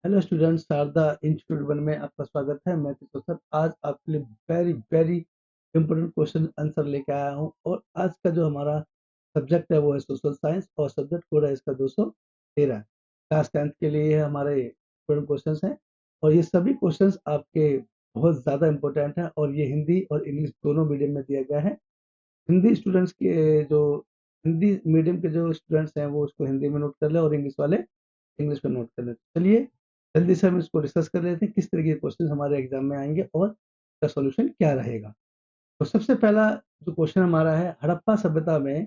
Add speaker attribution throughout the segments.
Speaker 1: Hello students, Sharda Institute One में आपका स्वागत है। मैं किशोर सर आज आपके लिए very very important question answer लेके आया हूँ। और आज का जो हमारा सब्जेक्ट है वो है सोशल साइंस और सब्जेक्ट कोड है इसका 213। क्लास 10th के लिए ये हमारे इंपॉर्टेंट क्वेश्चंस हैं और ये सभी क्वेश्चंस आपके बहुत ज़्यादा इंपॉर्टेंट हैं और ये हिंदी और इंग्लिश दोनों मीडियम में दिया गया है। हिंदी स्टूडेंट्स के जो हिंदी मीडियम के जो स्टूडेंट्स हैं वो उसको हिंदी में नोट कर ले और इंग्लिश वाले इंग्लिश में नोट कर ले। चलिए जल्दी से हम इसको डिस्कस कर लेते हैं किस तरीके के क्वेश्चन हमारे एग्जाम में आएंगे और इसका सॉल्यूशन क्या रहेगा। तो सबसे पहला जो क्वेश्चन हमारा है, हड़प्पा सभ्यता में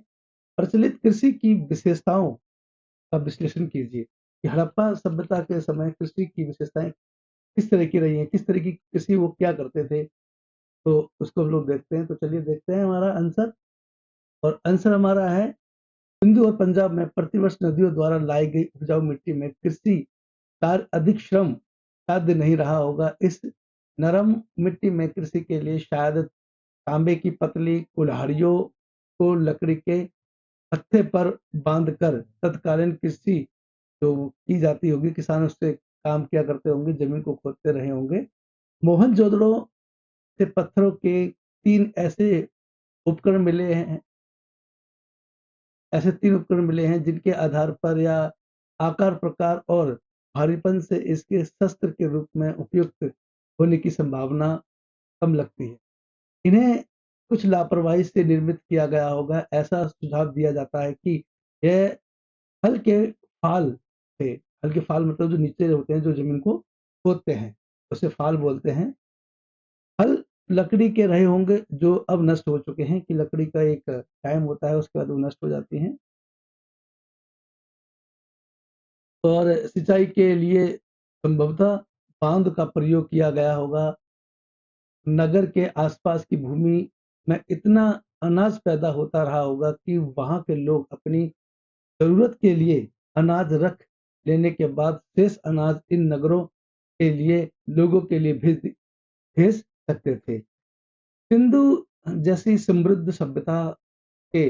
Speaker 1: प्रचलित कृषि की विशेषताओं का विश्लेषण कीजिए कि हड़प्पा सभ्यता के समय कृषि की विशेषताएं किस तरह की रही हैं, किस तरह की कृषि वो क्या करते थे। तो उसको हम लोग देखते हैं। तो चलिए देखते हैं हमारा आंसर। और आंसर हमारा है, सिंधु और पंजाब में प्रतिवर्ष नदियों द्वारा लाई गई उपजाऊ मिट्टी में कृषि कार्य अधिक श्रम साध्य नहीं रहा होगा। इस नरम मिट्टी में कृषि के लिए शायद तांबे की पतली कुल्हाड़ियों को लकड़ी के पत्ते पर बांधकर तत्कालीन कृषि जो की जाती होगी, किसान उससे काम किया करते होंगे, जमीन को खोदते रहे होंगे। मोहनजोदड़ो से पत्थरों के तीन उपकरण मिले हैं ऐसे 3 उपकरण मिले हैं जिनके आधार पर या आकार, प्रकार और भारीपन से इसके शस्त्र के रूप में उपयुक्त होने की संभावना कम लगती है। इन्हें कुछ लापरवाही से निर्मित किया गया होगा। ऐसा सुझाव दिया जाता है कि यह हल के फाल थे। हल के फाल मतलब जो नीचे होते हैं, जो जमीन को खोदते हैं, उसे फाल बोलते हैं। हल लकड़ी के रहे होंगे जो अब नष्ट हो चुके हैं, कि लकड़ी का एक टाइम होता है उसके बाद वो नष्ट हो जाती हैं। और सिंचाई के लिए संभवतः बांध का प्रयोग किया गया होगा। नगर के आसपास की भूमि में इतना अनाज पैदा होता रहा होगा कि वहां के लोग अपनी जरूरत के लिए अनाज रख लेने के बाद शेष अनाज इन नगरों के लिए लोगों के लिए भेज सकते थे। सिंधु जैसी समृद्ध सभ्यता के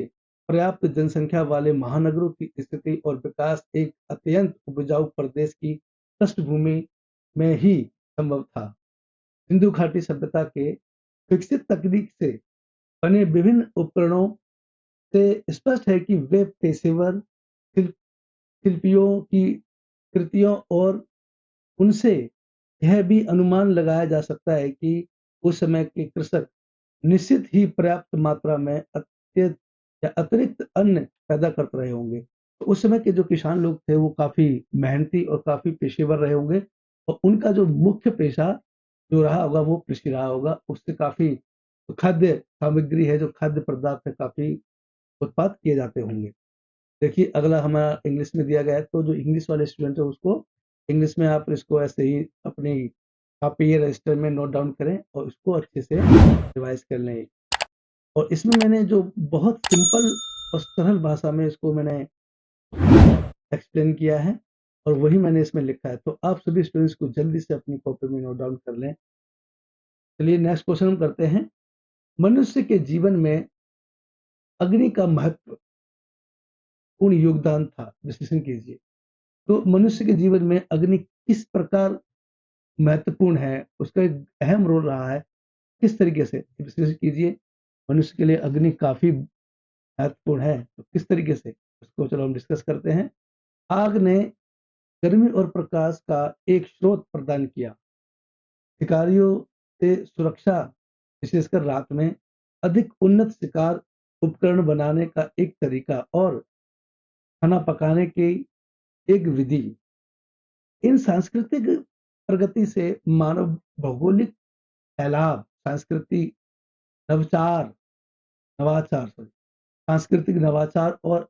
Speaker 1: पर्याप्त जनसंख्या वाले महानगरों की स्थिति और विकास एक अत्यंत उपजाऊ प्रदेश की पृष्ठभूमि में ही संभव था। सिंधु घाटी सभ्यता के विकसित तकनीक से बने विभिन्न उपकरणों से स्पष्ट है कि वे पेशेवर शिल्पियों की कृतियों और उनसे यह भी अनुमान लगाया जा सकता है कि उस समय के कृषक निश्चित ही पर्याप्त मात्रा में अतिरिक्त अन्न पैदा करते रहे होंगे। तो उस समय के जो किसान लोग थे वो काफी मेहनती और काफी पेशेवर रहे होंगे और उनका जो मुख्य पेशा जो रहा होगा वो कृषि रहा होगा। उससे काफी खाद्य सामग्री है, जो खाद्य पदार्थ है, काफी उत्पाद किए जाते होंगे। देखिए अगला हमारा इंग्लिश में दिया गया है। तो जो इंग्लिश वाले स्टूडेंट है उसको इंग्लिश में आप इसको ऐसे ही अपनी कॉपी या रजिस्टर में नोट डाउन करें और इसको अच्छे से रिवाइज कर लें। और इसमें मैंने जो बहुत सिंपल और सरल भाषा में इसको मैंने एक्सप्लेन किया है और वही मैंने इसमें लिखा है। तो आप सभी स्टूडेंट्स को जल्दी से अपनी कॉपी में नोट डाउन कर लें। चलिए नेक्स्ट क्वेश्चन हम करते हैं। मनुष्य के जीवन में अग्नि का महत्वपूर्ण योगदान था, विश्लेषण कीजिए। तो मनुष्य के जीवन में अग्नि किस प्रकार महत्वपूर्ण है, उसका एक अहम रोल रहा है, किस तरीके से विश्लेषण कीजिए। मनुष्य के लिए अग्नि काफी महत्वपूर्ण है, तो किस तरीके से, उसको चलो हम डिस्कस करते हैं। आग ने गर्मी और प्रकाश का एक स्रोत प्रदान किया। शिकारियों से सुरक्षा, विशेषकर रात में, अधिक उन्नत शिकार उपकरण बनाने का एक तरीका और खाना पकाने की एक विधि। इन सांस्कृतिक प्रगति से मानव भौगोलिक फैलाव, नवचार नवाचार सॉरी सांस्कृतिक नवाचार और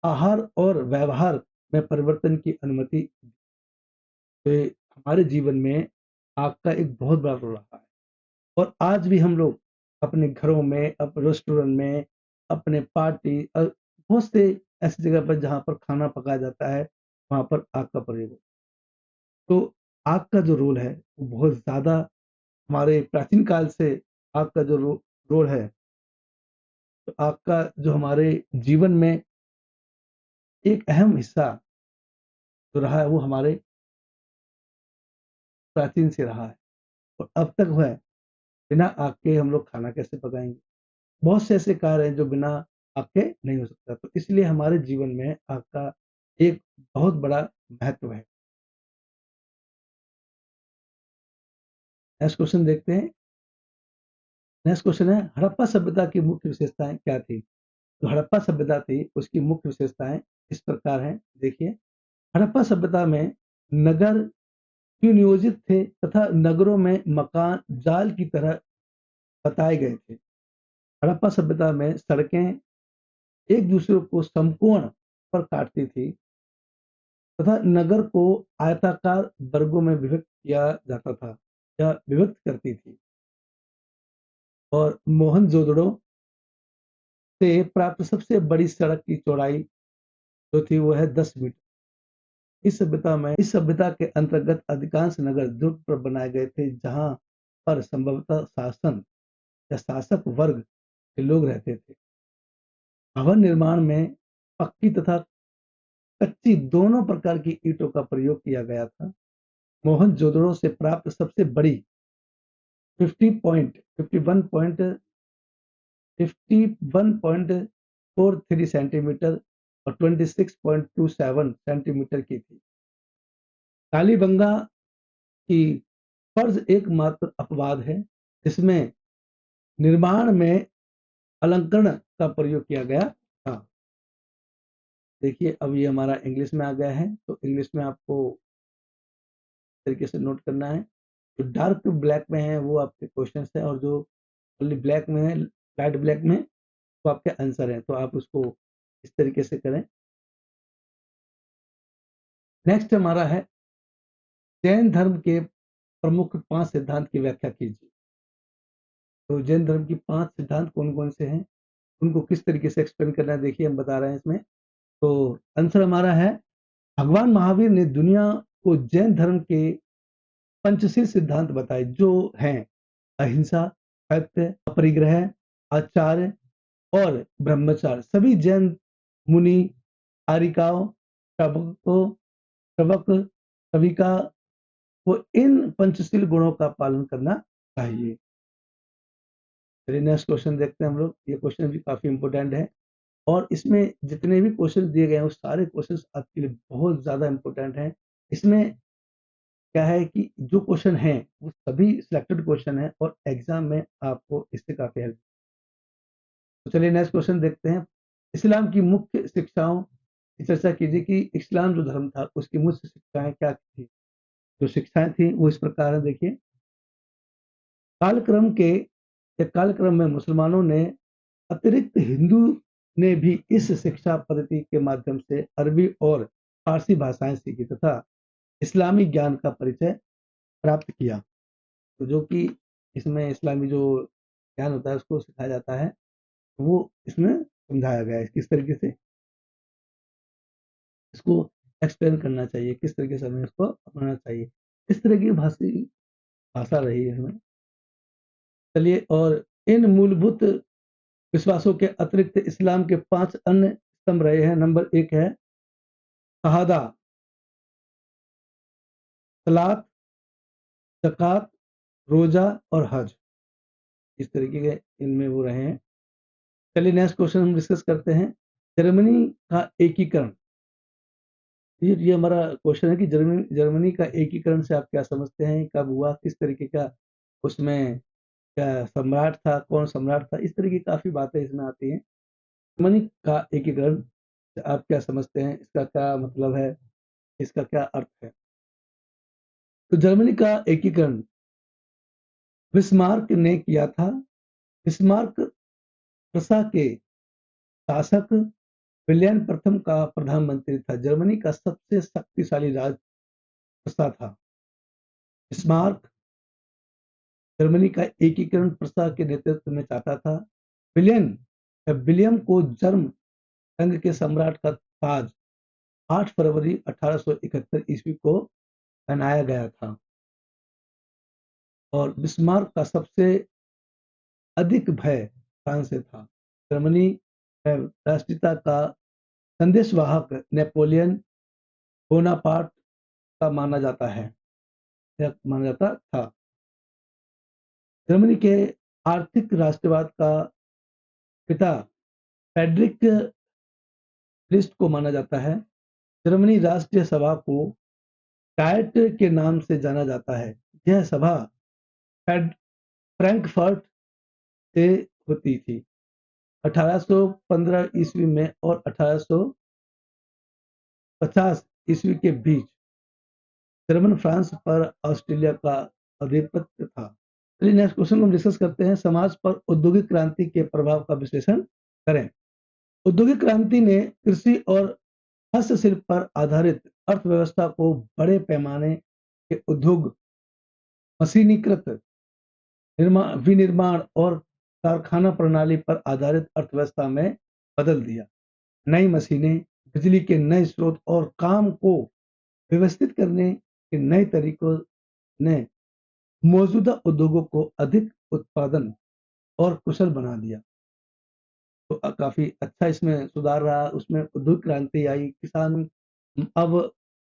Speaker 1: आहार और व्यवहार में परिवर्तन की अनुमति। तो हमारे जीवन में आग का एक बहुत बड़ा रोल रहा है। और आज भी हम लोग अपने घरों में, अपने रेस्टोरेंट में, अपने पार्टी बहुत से ऐसी जगह पर जहाँ पर खाना पकाया जाता है, वहाँ पर आग का प्रयोग। तो आग का जो रोल है वो बहुत ज़्यादा हमारे प्राचीन काल से आग का जो रोल है, तो आग का जो हमारे जीवन में एक अहम हिस्सा जो रहा है वो हमारे प्राचीन से रहा है और अब तक वह बिना आग के हम लोग खाना कैसे पकाएंगे। बहुत से ऐसे कार्य हैं जो बिना आग के नहीं हो सकता, तो इसलिए हमारे जीवन में आग का एक बहुत बड़ा महत्व है। नेक्स्ट क्वेश्चन देखते हैं। नेक्स्ट क्वेश्चन है, हड़प्पा सभ्यता की मुख्य विशेषताएं क्या थी। तो हड़प्पा सभ्यता थी, उसकी मुख्य विशेषताएं इस प्रकार हैं, देखिए। हड़प्पा सभ्यता में नगर सुनियोजित थे तथा नगरों में मकान जाल की तरह बताए गए थे। हड़प्पा सभ्यता में सड़कें एक दूसरे को समकोण पर काटती थी तथा नगर को आयताकार वर्गों में विभक्त किया जाता था या विभक्त करती थी। और मोहनजोदड़ो से प्राप्त सबसे बड़ी सड़क की चौड़ाई जो थी वो है 10 मीटर। इस सभ्यता के अंतर्गत अधिकांश नगर दुर्ग पर बनाए गए थे, जहां पर संभवतः शासन या शासक वर्ग के लोग रहते थे। भवन निर्माण में पक्की तथा कच्ची दोनों प्रकार की ईंटों का प्रयोग किया गया था। मोहनजोदड़ो से प्राप्त सबसे बड़ी 51.43 सेंटीमीटर और 26.27 सेंटीमीटर की थी। कालीबंगा की फर्ज एकमात्र अपवाद है जिसमें निर्माण में अलंकरण का प्रयोग किया गया था। देखिए अब ये हमारा इंग्लिश में आ गया है, तो इंग्लिश में आपको तरीके से नोट करना है। जो डार्क ब्लैक में है वो आपके क्वेश्चन है, और जो ओनली ब्लैक में है, लाइट ब्लैक में, तो आपके आंसर है। तो आप उसको इस तरीके से करें। नेक्स्ट हमारा है, जैन धर्म के प्रमुख 5 सिद्धांत की व्याख्या कीजिए। तो जैन धर्म की 5 सिद्धांत कौन कौन से हैं, उनको किस तरीके से एक्सप्लेन करना है, देखिए हम बता रहे हैं इसमें। तो आंसर हमारा है, भगवान महावीर ने दुनिया को जैन धर्म के पंचशील सिद्धांत बताए, जो हैं अहिंसा, सत्य, अपरिग्रह, आचार्य और ब्रह्मचार्य। सभी जैन मुनि, आर्यिकाओं, श्रावकों, श्रवक सभी का वो इन पंचशील गुणों का पालन करना चाहिए। चलिए नेक्स्ट क्वेश्चन देखते हैं हम लोग। ये क्वेश्चन भी काफी इंपॉर्टेंट है, और इसमें जितने भी क्वेश्चन दिए गए हैं वो सारे क्वेश्चन आपके लिए बहुत ज्यादा इंपॉर्टेंट हैं। इसमें क्या है कि जो क्वेश्चन है वो सभी सिलेक्टेड क्वेश्चन है और एग्जाम में आपको इससे काफी हेल्प। तो चलिए नेक्स्ट क्वेश्चन देखते हैं। इस्लाम की मुख्य शिक्षाओं की चर्चा कीजिए कि इस्लाम जो धर्म था उसकी मुख्य शिक्षाएं क्या थी। जो शिक्षाएं थी वो इस प्रकार है, देखिए। कालक्रम के कालक्रम में मुसलमानों ने अतिरिक्त हिंदू ने भी इस शिक्षा पद्धति के माध्यम से अरबी और फारसी भाषाएं सीखी तथा इस्लामी ज्ञान का परिचय प्राप्त किया। तो जो कि इसमें इस्लामी जो ज्ञान होता है उसको सिखाया जाता है, वो इसमें समझाया गया है किस तरीके से इसको एक्सप्लेन करना चाहिए, किस तरीके से हमें इसको अपनाना चाहिए। इस तरह की भाषा रही है इसमें। चलिए, और इन मूलभूत विश्वासों के अतिरिक्त इस्लाम के 5 अन्य स्तंभ रहे हैं। नंबर 1 है शहादा, सलात, ज़कात, रोजा और हज। इस तरीके के इनमें वो रहे हैं। चलिए नेक्स्ट क्वेश्चन हम डिस्कस करते हैं। जर्मनी का एकीकरण। ये हमारा क्वेश्चन है कि जर्मनी जर्मनी का एकीकरण से आप क्या समझते हैं, कब हुआ, किस तरीके का उसमें क्या सम्राट था, कौन सम्राट था, इस तरह की काफी बातें इसमें आती हैं। जर्मनी का एकीकरण से आप क्या समझते हैं, इसका क्या मतलब है, इसका क्या अर्थ है। तो जर्मनी का एकीकरण बिस्मार्क ने किया था। बिस्मार्क प्रशा के शासक विलियम प्रथम का प्रधानमंत्री था। जर्मनी का सबसे शक्तिशाली राज प्रशा था। बिस्मार्क जर्मनी का एकीकरण प्रशा के नेतृत्व में चाहता था। विलियम विलियम को जर्म संघ के सम्राट का ताज 8 फरवरी 1871 ईस्वी को पहनाया गया था। और बिस्मार्क का सबसे अधिक भय फ्रांस से था। जर्मनी में राष्ट्रीयता का संदेशवाहक नेपोलियन बोनापार्ट का माना जाता है। माना जाता था। जर्मनी के आर्थिक राष्ट्रवाद का पिता फ्रेडरिक लिस्ट को माना जाता है। जर्मनी राष्ट्रीय सभा को डायट के नाम से जाना जाता है। यह सभा फ्रैंकफर्ट से होती थी। 1815 ईस्वी में और 1850 ईस्वी के बीच जर्मन फ्रांस पर ऑस्ट्रेलिया का आधिपत्य था। चलिए नेक्स्ट क्वेश्चन हम डिस्कस करते हैं। समाज पर औद्योगिक क्रांति के प्रभाव का विश्लेषण करें। औद्योगिक क्रांति ने कृषि और हस्तशिल्प पर आधारित अर्थव्यवस्था को बड़े पैमाने के उद्योग, मशीनीकृत विनिर्माण और कारखाना प्रणाली पर आधारित अर्थव्यवस्था में बदल दिया। नई मशीनें, बिजली के नए स्रोत और काम को व्यवस्थित करने के नए तरीकों ने मौजूदा उद्योगों को अधिक उत्पादन और कुशल बना दिया। तो काफी अच्छा इसमें सुधार रहा। उसमें उद्योग क्रांति आई, किसान अब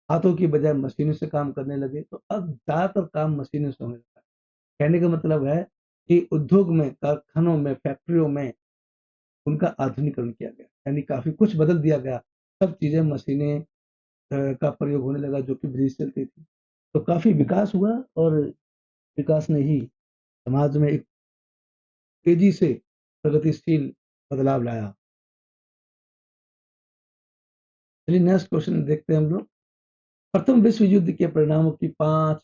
Speaker 1: हाथों की बजाय मशीनों से काम करने लगे। तो अब ज्यादातर काम मशीनों से होने लगा। कहने का मतलब है कि उद्योग में, कारखानों में, फैक्ट्रियों में उनका आधुनिकीकरण किया गया, यानी काफी कुछ बदल दिया गया। सब चीजें मशीनें का प्रयोग होने लगा जो कि ब्रिज चलती थी। तो काफी विकास हुआ और विकास ने ही समाज में एक तेजी से प्रगतिशील बदलाव लाया। चलिए नेक्स्ट क्वेश्चन देखते हैं हम लोग। प्रथम विश्व युद्ध के परिणामों की पांच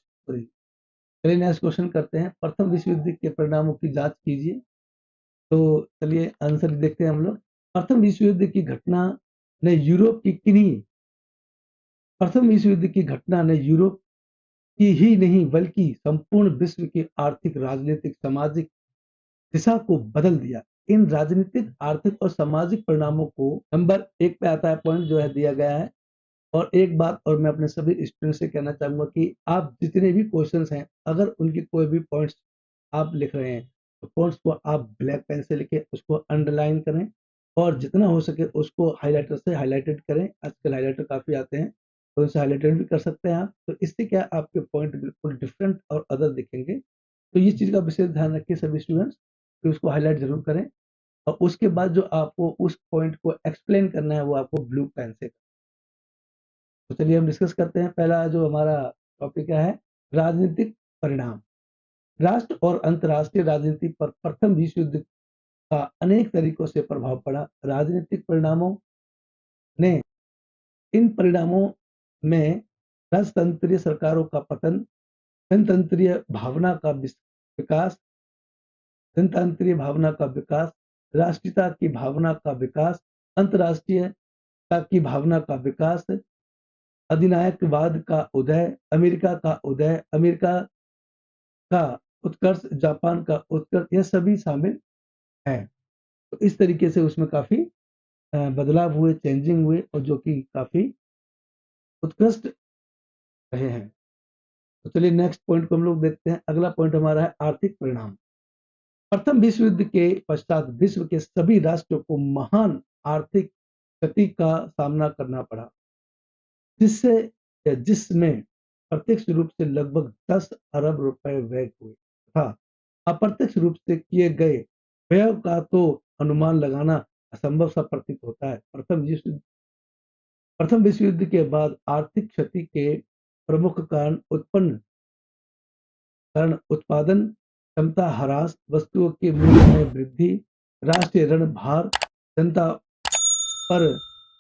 Speaker 1: चलिए नेक्स्ट क्वेश्चन करते हैं। प्रथम विश्व युद्ध के परिणामों की जांच कीजिए। तो चलिए आंसर देखते हैं हम लोग। प्रथम विश्व युद्ध की घटना ने यूरोप की किन्हीं प्रथम विश्व युद्ध की घटना ने यूरोप की ही नहीं बल्कि संपूर्ण विश्व की आर्थिक, राजनीतिक, सामाजिक दिशा को बदल दिया। इन राजनीतिक, आर्थिक और सामाजिक परिणामों को नंबर 1 पे आता है पॉइंट जो है दिया गया है। और एक बात और मैं अपने सभी स्टूडेंट से कहना चाहूंगा कि आप जितने भी क्वेश्चंस हैं, अगर उनकी कोई भी पॉइंट्स आप लिख रहे हैं तो पॉइंट्स को आप ब्लैक पेन से लिखे उसको अंडरलाइन करें और जितना हो सके उसको हाइलाइटर से हाईलाइटेड करें। आजकल हाइलाइटर काफी आते हैं तो उनसे हाईलाइटेड भी कर सकते हैं आप। तो इससे क्या आपके पॉइंट बिल्कुल डिफरेंट और अदर दिखेंगे। तो ये चीज का विशेष ध्यान रखिए सभी स्टूडेंट्स कि उसको हाईलाइट जरूर करें। और उसके बाद जो आपको उस पॉइंट को एक्सप्लेन करना है वो आपको ब्लू पेन से। तो चलिए हम डिस्कस करते हैं। पहला जो हमारा टॉपिक है राजनीतिक परिणाम। राष्ट्र और अंतर्राष्ट्रीय राजनीति पर प्रथम विश्व युद्ध का अनेक तरीकों से प्रभाव पड़ा। राजनीतिक परिणामों ने इन परिणामों में राजतंत्रीय सरकारों का पतन, जनतंत्रीय भावना का विकास, जनतांत्रिक भावना का विकास, राष्ट्रीयता की भावना का विकास, अंतर्राष्ट्रीयता की भावना का विकास, अधिनायकवाद का उदय, अमेरिका का उत्कर्ष, जापान का उत्कर्ष, यह सभी शामिल है। तो इस तरीके से उसमें काफी बदलाव हुए, चेंजिंग हुए और जो कि काफी उत्कृष्ट रहे हैं। तो चलिए नेक्स्ट पॉइंट को हम लोग देखते हैं। अगला पॉइंट हमारा है आर्थिक परिणाम। प्रथम विश्व युद्ध के पश्चात विश्व के सभी राष्ट्रों को महान आर्थिक क्षति का सामना करना पड़ा, जिसमें प्रत्यक्ष रूप से लगभग 10 अरब रुपए व्यय हुए था। अप्रत्यक्ष रूप से किए गए व्यय का तो अनुमान लगाना असंभव सा प्रतीत होता है। प्रथम विश्व युद्ध के बाद आर्थिक क्षति के प्रमुख कारण उत्पादन क्षमता ह्रास, वस्तुओं के मूल्य में वृद्धि, राष्ट्रीय ऋण भार, जनता पर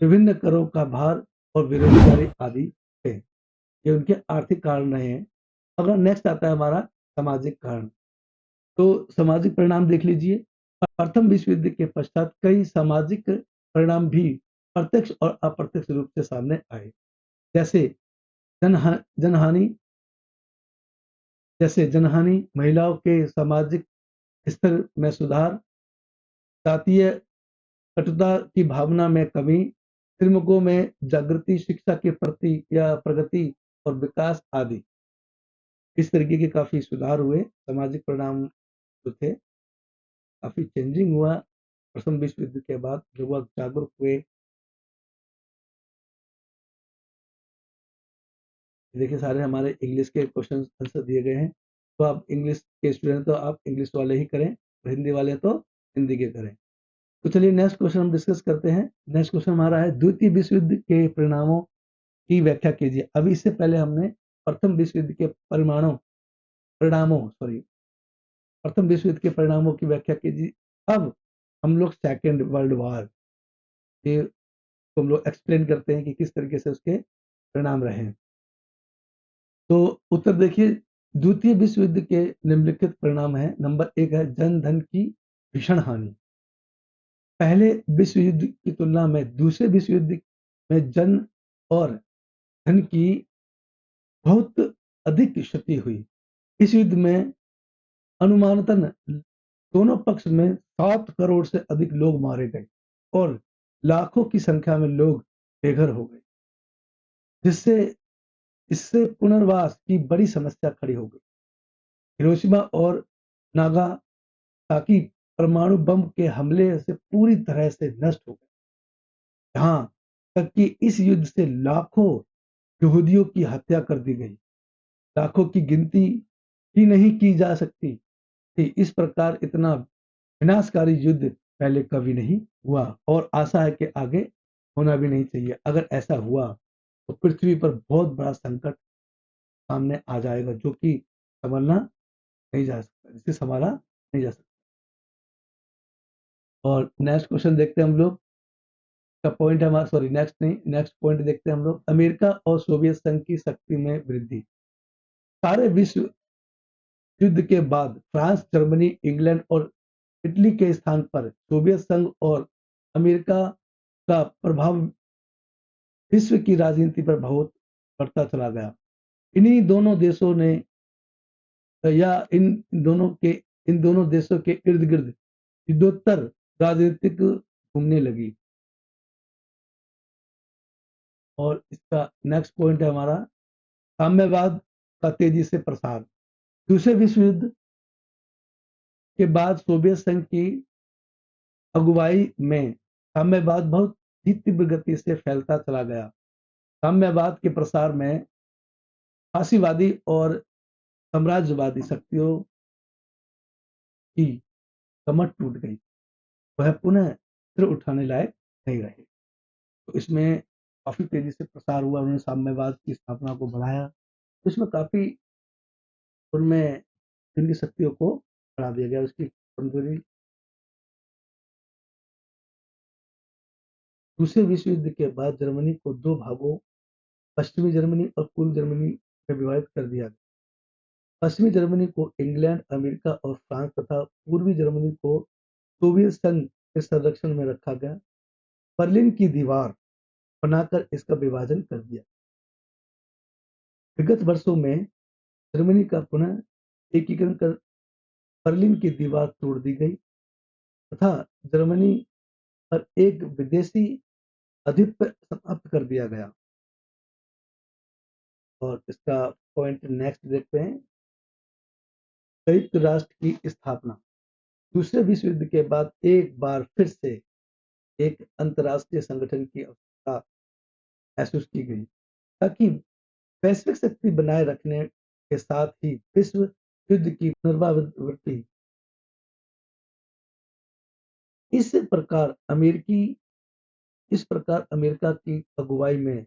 Speaker 1: विभिन्न करों का भार और बेरोजगारी आदि थे। ये उनके आर्थिक कारण रहे हैं। अगर नेक्स्ट आता है हमारा सामाजिक कारण। तो सामाजिक परिणाम देख लीजिए। प्रथम विश्व युद्ध के पश्चात कई सामाजिक परिणाम भी प्रत्यक्ष और अप्रत्यक्ष रूप से सामने आए। जैसे जनहानि जनहानि, महिलाओं के सामाजिक स्तर में सुधार, जातीय कटुता की भावना में कमी, श्रमिकों में जागृति, शिक्षा के प्रति या प्रगति और विकास आदि। इस तरीके के काफी सुधार हुए। सामाजिक परिणाम जो थे काफी चेंजिंग हुआ प्रथम विश्व युद्ध के बाद। लोग जागरूक हुए, देखिए सारे हमारे इंग्लिश के क्वेश्चन आंसर दिए गए हैं, तो आप इंग्लिश के स्टूडेंट तो आप इंग्लिश वाले ही करें, हिंदी वाले तो हिंदी के करें। तो चलिए नेक्स्ट क्वेश्चन हम डिस्कस करते हैं। नेक्स्ट क्वेश्चन हमारा है, द्वितीय विश्व युद्ध के परिणामों की व्याख्या कीजिए। अभी इससे पहले हमने प्रथम विश्व युद्ध के प्रथम विश्व युद्ध के परिणामों की व्याख्या कीजिए। अब हम लोग सेकेंड वर्ल्ड वॉर के हम लोग एक्सप्लेन करते हैं कि किस तरीके से उसके परिणाम रहे। तो उत्तर देखिए, द्वितीय विश्व युद्ध के निम्नलिखित परिणाम है। नंबर 1 है जन धन की भीषण हानि। पहले विश्व युद्ध की तुलना में दूसरे विश्व युद्ध में जन और धन की बहुत अधिक क्षति हुई। इस युद्ध में अनुमानतन दोनों पक्ष में 7 करोड़ से अधिक लोग मारे गए और लाखों की संख्या में लोग बेघर हो गए, जिससे इससे पुनर्वास की बड़ी समस्या खड़ी हो गई। हिरोशिमा और नागासाकी परमाणु बम के हमले से पूरी तरह से नष्ट हो गए, यहाँ तक कि इस युद्ध से लाखों यहूदियों की हत्या कर दी गई। लाखों की गिनती ही नहीं की जा सकती थी। इस प्रकार इतना विनाशकारी युद्ध पहले कभी नहीं हुआ और आशा है कि आगे होना भी नहीं चाहिए। अगर ऐसा हुआ तो पृथ्वी पर बहुत बड़ा संकट सामने आ जाएगा, जो कि संभलना नहीं जा सकता, जिसे संभाला नहीं जा सकता। और नेक्स्ट क्वेश्चन देखते हैं हम लोग का पॉइंट है हमारा, सॉरी नेक्स्ट नहीं, नेक्स्ट पॉइंट देखते हैं हम लोग, अमेरिका और सोवियत संघ की शक्ति में वृद्धि। सारे विश्व युद्ध के बाद फ्रांस, जर्मनी, इंग्लैंड और इटली के स्थान पर सोवियत संघ और अमेरिका का प्रभाव विश्व की राजनीति पर बहुत बढ़ता चला गया। इन्हीं दोनों देशों ने या इन दोनों देशों के इर्द गिर्द युद्धोत्तर राजनीतिक घूमने लगी। और इसका नेक्स्ट पॉइंट है हमारा, साम्यवाद का तेजी से प्रसार। दूसरे विश्व युद्ध के बाद सोवियत संघ की अगुवाई में साम्यवाद बहुत ही तीव्र गति से फैलता चला गया। साम्यवाद के प्रसार में फासीवादी और साम्राज्यवादी शक्तियों की कमर टूट गई, वह पुनः सिर उठाने लायक नहीं रहे। तो इसमें काफी तेजी से प्रसार हुआ, उन्होंने साम्यवाद की स्थापना को बढ़ाया, तो इसमें काफी उनमें उनकी शक्तियों को बढ़ा दिया गया, उसकी कमजोरी। दूसरे विश्व युद्ध के बाद जर्मनी को दो भागों, पश्चिमी जर्मनी और पूर्व जर्मनी में विभाजित कर दिया गया। पश्चिमी जर्मनी को इंग्लैंड, अमेरिका और फ्रांस तथा पूर्वी जर्मनी को सोवियत संघ के संरक्षण में रखा गया। बर्लिन की दीवार बनाकर इसका विभाजन कर दिया। विगत वर्षों में जर्मनी का पुनः एकीकरण कर बर्लिन की दीवार तोड़ दी गई तथा जर्मनी पर एक विदेशी आधिपत्य समाप्त कर दिया गया। और इसका पॉइंट नेक्स्ट देखते हैं, संयुक्त राष्ट्र की स्थापना। दूसरे विश्व युद्ध के बाद एक बार फिर से एक अंतर्राष्ट्रीय संगठन की आवश्यकता महसूस की गई, ताकि वैश्विक शक्ति बनाए रखने के साथ ही विश्व युद्ध की पुनरावृत्ति। इस प्रकार अमेरिका की अगुवाई में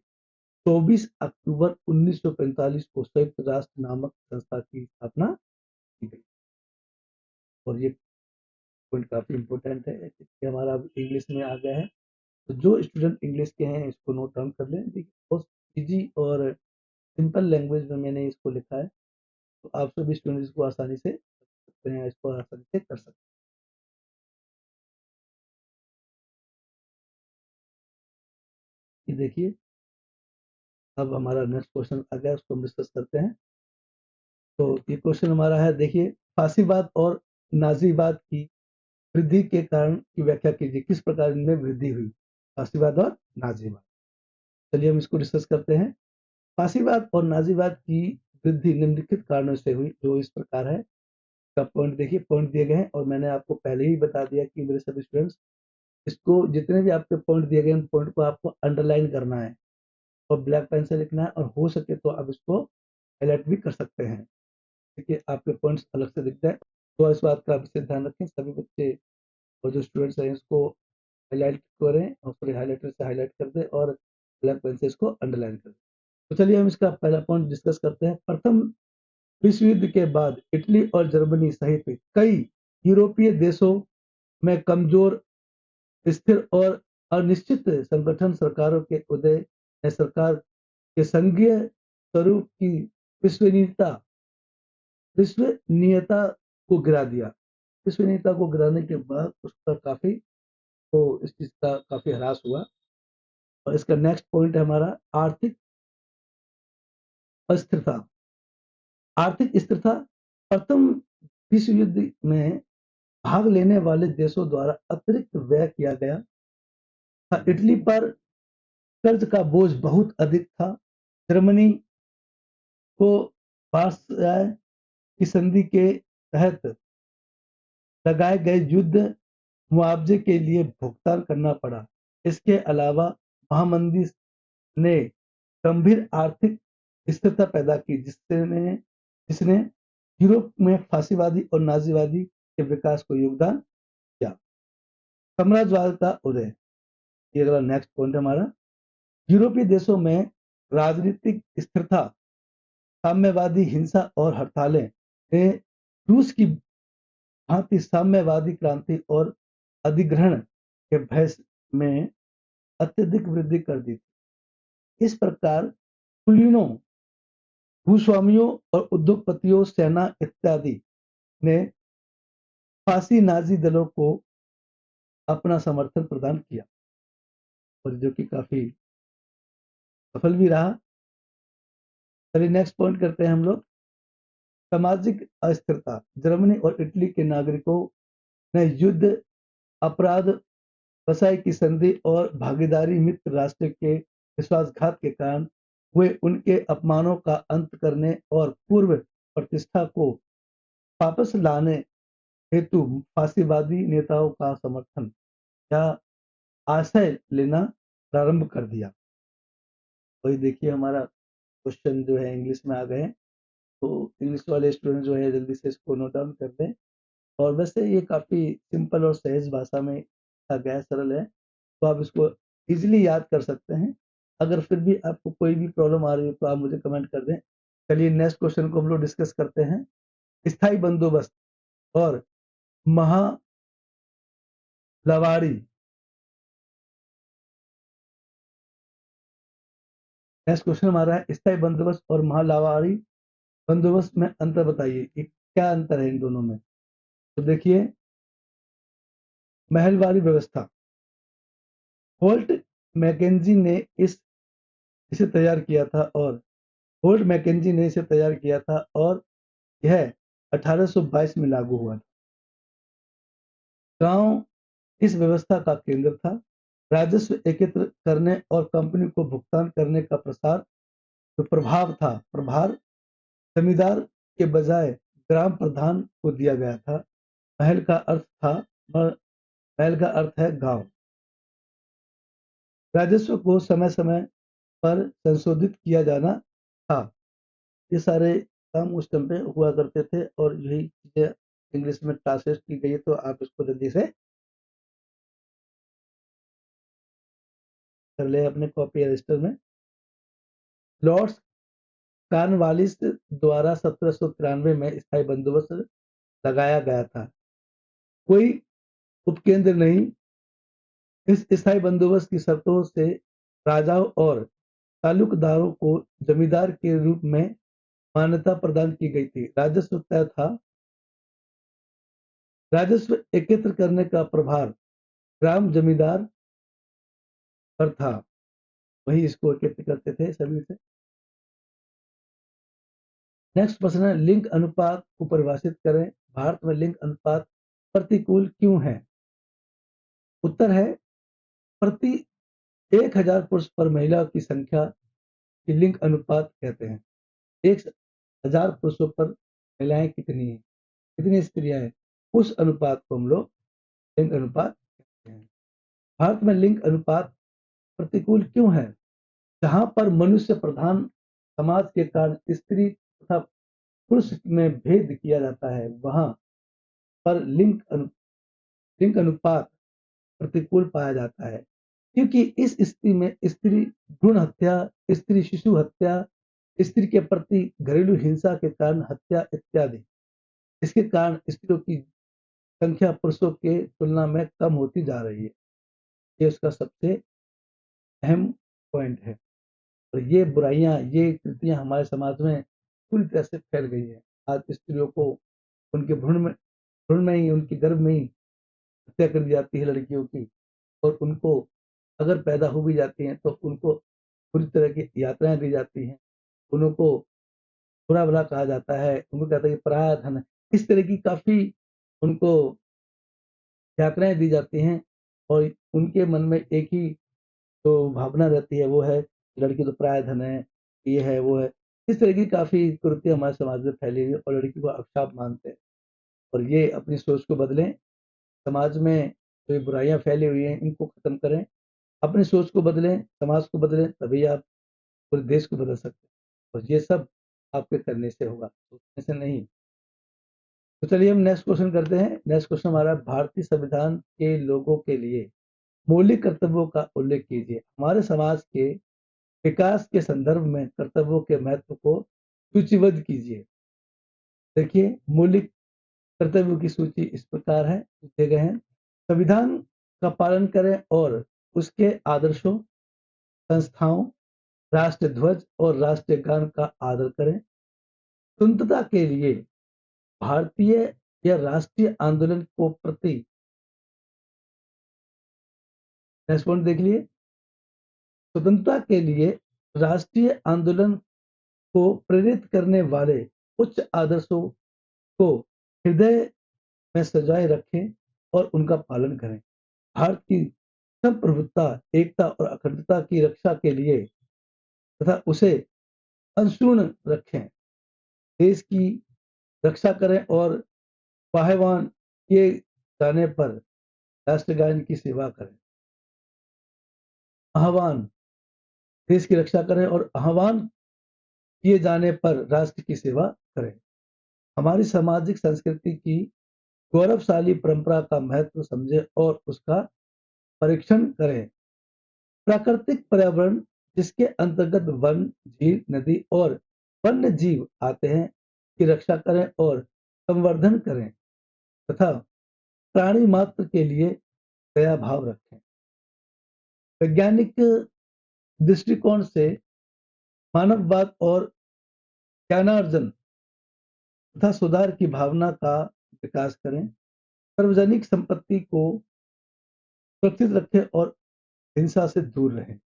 Speaker 1: 24 अक्टूबर 1945 को संयुक्त राष्ट्र नामक संस्था की स्थापना की गई। और ये पॉइंट काफी इंपॉर्टेंट है, कि हमारा अब इंग्लिश में आ गया है, तो जो स्टूडेंट इंग्लिश के हैं इसको नोट डाउन कर लें। देखिए बहुत इजी और सिंपल लैंग्वेज में मैंने इसको लिखा है, तो आप सभी स्टूडेंट इसको आसानी से सकते हैं, इसको आसानी से कर सकते हैं। ये देखिए अब हमारा नेक्स्ट क्वेश्चन आ गया, उसको हम डिस्कस करते हैं। तो ये क्वेश्चन हमारा है, देखिए, फासीवाद और नाजीवाद की वृद्धि के कारण की व्याख्या कीजिए। किस प्रकार इनमें वृद्धि हुई, फासीवाद और नाजीवाद। चलिए हम इसको डिस्कस करते हैं। फासीवाद और नाजीवाद की वृद्धि निम्नलिखित कारणों से हुई, जो इस प्रकार है। का पॉइंट देखिए, पॉइंट दिए गए हैं और मैंने आपको पहले ही बता दिया कि मेरे सभी स्टूडेंट्स, इसको जितने भी आपके पॉइंट दिए गए हैं, उन पॉइंट को आपको अंडरलाइन करना है। और ब्लैक पेन से लिखना है, और हो सके तो आप इसको हाईलाइट भी कर सकते हैं। देखिए आपके पॉइंट्स अलग से दिख जाए, तो इस बात का विशेष ध्यान रखें। सभी बच्चे और जो स्टूडेंट्स हैं इसको हाईलाइट करें, और फिर हाईलाइटर से हाईलाइट कर दें और ब्लैक पेन से इसको अंडरलाइन कर दें। तो चलिए हम इसका पहला पॉइंट डिस्कस करते हैं। प्रथम विश्व युद्ध के बाद इटली और जर्मनी सहित कई यूरोपीय देशों में कमजोर, स्थिर और अनिश्चित संगठन सरकारों के उदय ने सरकार के संघीय स्वरूप की विश्वसनीयता विश्वसनीयता को गिरा दिया। विश्वसनीयता को गिराने के बाद उसका काफी, तो इस चीज का काफी ह्रास हुआ। और इसका नेक्स्ट पॉइंट है हमारा आर्थिक अस्थिरता। आर्थिक स्थिरता। प्रथम विश्व युद्ध में भाग लेने वाले देशों द्वारा अतिरिक्त व्यय किया गया था। इटली पर कर्ज का बोझ बहुत अधिक था। जर्मनी को वार्साई की संधि के तहत लगाए गए युद्ध मुआवजे के लिए भुगतान करना पड़ा। इसके अलावा महामंदी ने गंभीर आर्थिक स्थिरता पैदा की, जिसने यूरोप में फांसीवादी और नाजीवादी के विकास को योगदान किया। साम्राज्यवाद का उदय, ये अगला नेक्स्ट पॉइंट हमारा। यूरोपीय देशों में राजनीतिक स्थिरता, साम्यवादी हिंसा और हड़तालें ने रूस की भांति साम्यवादी क्रांति और अधिग्रहण के भय में अत्यधिक वृद्धि कर दी। इस प्रकार कुलीनों, भूस्वामियों और उद्योगपतियों, सेना इत्यादि ने फांसी नाजी दलों को अपना समर्थन प्रदान किया, और जो कि काफी सफल भी रहा। चलिए नेक्स्ट पॉइंट करते हैं हम लोग। सामाजिक अस्थिरता। जर्मनी और इटली के नागरिकों ने युद्ध, अपराध, वसाई की संधि और भागीदारी मित्र राष्ट्र के विश्वासघात के कारण हुए उनके अपमानों का अंत करने और पूर्व प्रतिष्ठा को वापस लाने हेतु फांसीवादी नेताओं का समर्थन या आश्रय लेना प्रारंभ कर दिया। वही देखिए हमारा क्वेश्चन जो है इंग्लिश में आ गए, तो इंग्लिश वाले स्टूडेंट जो है जल्दी से इसको नोट डाउन कर दें। और वैसे ये काफी सिंपल और सहज भाषा में लिखा गया है, सरल है, तो आप इसको इजीली याद कर सकते हैं। अगर फिर भी आपको कोई भी प्रॉब्लम आ रही है तो आप मुझे कमेंट कर दें। चलिए नेक्स्ट क्वेश्चन को हम लोग डिस्कस करते हैं। स्थायी बंदोबस्त और महालवाड़ी। नेक्स्ट क्वेश्चन हमारा है स्थायी बंदोबस्त और महालवाड़ी बंदोबस्त में अंतर बताइए कि क्या अंतर है इन दोनों में। तो देखिए, महलवाड़ी व्यवस्था, होल्ट मैकेंजी ने इसे तैयार किया था, और होल्ट मैकेंजी ने इसे तैयार किया था और यह 1822 में लागू हुआ था। गांव इस व्यवस्था का केंद्र था। राजस्व एकत्र करने और कंपनी को भुगतान करने का जो प्रभार जमींदार के बजाय ग्राम प्रधान को दिया गया था। महल का अर्थ था महल का अर्थ है गांव। राजस्व को समय समय पर संशोधित किया जाना था। ये सारे काम उस टाइम पे हुआ करते थे, और यही चीजें इंग्लिश में ट्रांसलेट की गई है, तो आप इसको जल्दी से कर ले अपने कॉपी या रजिस्टर में। लॉर्ड्स कॉर्नवालिस द्वारा 1793 में स्थायी बंदोबस्त लगाया गया था। कोई उपकेंद्र नहीं। इस स्थायी बंदोबस्त की शर्तों से राजाओं और तालुकदारों को जमींदार के रूप में मान्यता प्रदान की गई थी। राजस्व तय था। राजस्व एकत्र करने का प्रभार ग्राम जमींदार पर था, वही इसको एकत्र करते थे सभी से। नेक्स्ट प्रश्न है, लिंग अनुपात को परिभाषित करें। भारत में लिंग अनुपात प्रतिकूल क्यों है? उत्तर है, प्रति 1000 पुरुष पर महिला की संख्या की लिंग अनुपात कहते हैं। 1000 पुरुषों पर महिलाएं कितनी है, कितनी स्त्रियां हैं, उस अनुपात को हम लोग लिंग अनुपात कहते हैं। भारत में लिंग अनुपात प्रतिकूल क्यों है? जहाँ पर मनुष्य प्रधान समाज के कारण स्त्री तथा पुरुष में भेद किया जाता है, वहाँ पर लिंग अनुपात प्रतिकूल पाया जाता है, क्योंकि इस स्थिति में स्त्री भ्रूण हत्या, स्त्री शिशु हत्या, स्त्री के प्रति घरेलू हिंसा के कारण हत्या इत्यादि, इसके कारण स्त्रियों की संख्या पुरुषों के तुलना में कम होती जा रही है। ये उसका सबसे अहम पॉइंट है। और ये बुराइयां, ये कृतियां हमारे समाज में पूरी तरह से फैल गई है। आज स्त्रियों को उनके भ्रूण में ही, उनके गर्भ में ही हत्या कर दी जाती है लड़कियों की, और उनको अगर पैदा हो भी जाती हैं तो उनको पूरी तरह की यातनाएं दी जाती हैं, उनको बुरा भला कहा जाता है, उनको कहता है कि पराया धन है। इस तरह की काफी उनको यातनाएं दी जाती हैं, और उनके मन में एक ही जो भावना रहती है वो है लड़की तो पराया धन है, ये है वो है। इस तरह की काफी कुरीतियां हमारे समाज में फैली हुई है, और लड़की को अभिशाप मानते हैं। और ये अपनी सोच को बदलें, समाज में जो ये बुराइयां फैली हुई हैं इनको खत्म करें, अपनी सोच को बदलें, समाज को बदलें, तभी आप पूरे देश को बदल सकते हैं। और ये सब आपके करने से होगा, सोचने से नहीं। तो चलिए हम नेक्स्ट क्वेश्चन करते हैं। नेक्स्ट क्वेश्चन हमारा, भारतीय संविधान के लोगों के लिए मौलिक कर्तव्यों का उल्लेख कीजिए। हमारे समाज के विकास के संदर्भ में कर्तव्यों के महत्व को सूचीबद्ध कीजिए। देखिए, मौलिक कर्तव्यों की सूची इस प्रकार है, दिए गए हैं। संविधान का पालन करें और उसके आदर्शों, संस्थाओं, राष्ट्र ध्वज और राष्ट्रीय गान का आदर करें। स्वतंत्रता के लिए भारतीय या राष्ट्रीय आंदोलन को प्रति, नेक्स्ट पॉइंट देख लिए, स्वतंत्रता के लिए राष्ट्रीय आंदोलन को प्रेरित करने वाले उच्च आदर्शों को हृदय में सजाए रखें और उनका पालन करें। भारत की संप्रभुता, एकता और अखंडता की रक्षा के लिए तथा उसे अक्षुण्ण रखें। देश की रक्षा करें और वाहवान किए जाने पर राष्ट्रगान की सेवा करें। आह्वान, देश की रक्षा करें और आह्वान किए जाने पर राष्ट्र की सेवा करें। हमारी सामाजिक संस्कृति की गौरवशाली परंपरा का महत्व समझें और उसका परीक्षण करें। प्राकृतिक पर्यावरण, जिसके अंतर्गत वन, झील, नदी और वन्य जीव आते हैं, की रक्षा करें और संवर्धन करें तथा प्राणी मात्र के लिए दया भाव रखें। वैज्ञानिक दृष्टिकोण से मानववाद और ज्ञानार्जन तथा सुधार की भावना का विकास करें। सार्वजनिक संपत्ति को सुरक्षित रखें और हिंसा से दूर रहें,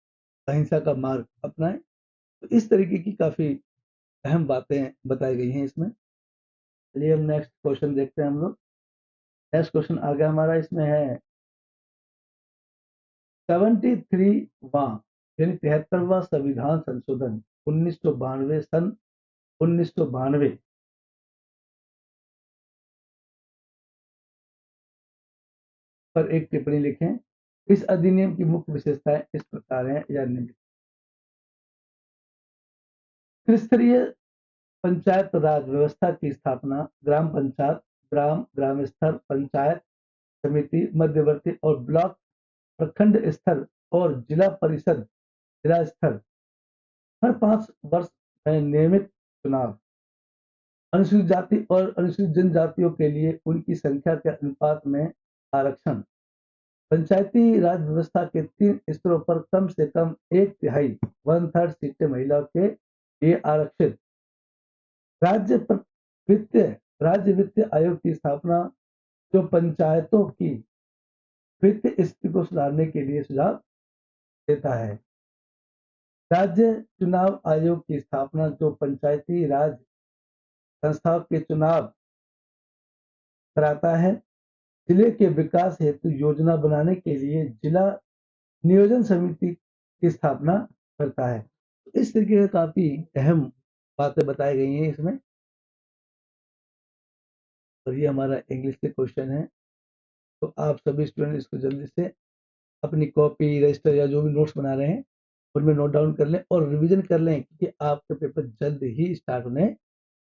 Speaker 1: अहिंसा का मार्ग अपनाएं। तो इस तरीके की काफी अहम बातें बताई गई हैं इसमें। चलिए हम नेक्स्ट क्वेश्चन देखते हैं हम लोग। नेक्स्ट क्वेश्चन आ गया हमारा, इसमें है 73वां यानी 73वां संविधान संशोधन 1992, सन 1992 पर एक टिप्पणी लिखें। इस अधिनियम की मुख्य विशेषताएं इस प्रकार हैं या निम्न। त्रिस्तरीय पंचायत राज व्यवस्था की स्थापना, ग्राम पंचायत, ग्राम स्तर पंचायत समिति, मध्यवर्ती और ब्लॉक, प्रखंड स्तर और जिला परिषद, जिला स्तर, हर 5 वर्ष में नियमित चुनाव, अनुसूचित जाति और अनुसूचित जनजातियों के लिए उनकी संख्या के अनुपात में आरक्षण, पंचायती राज व्यवस्था के 3 स्तरों पर कम से कम 1/3 1/3 सीटें महिलाओं के लिए आरक्षित, राज्य वित्त राज्य वित्त आयोग की स्थापना, जो पंचायतों की वित्तीय स्थिति को सुधारने के लिए सुझाव देता है। राज्य चुनाव आयोग की स्थापना, जो पंचायती राज संस्थाओं के चुनाव कराता है। जिले के विकास हेतु योजना बनाने के लिए जिला नियोजन समिति की स्थापना करता है। इस तरीके से काफी अहम बातें बताई गई हैं इसमें। और ये हमारा इंग्लिश से क्वेश्चन है, तो आप सभी स्टूडेंट इसको जल्दी से अपनी कॉपी, रजिस्टर या जो भी नोट्स बना रहे हैं उनमें नोट डाउन कर लें और रिवीजन कर लें, क्योंकि आपके पेपर जल्द ही स्टार्ट होने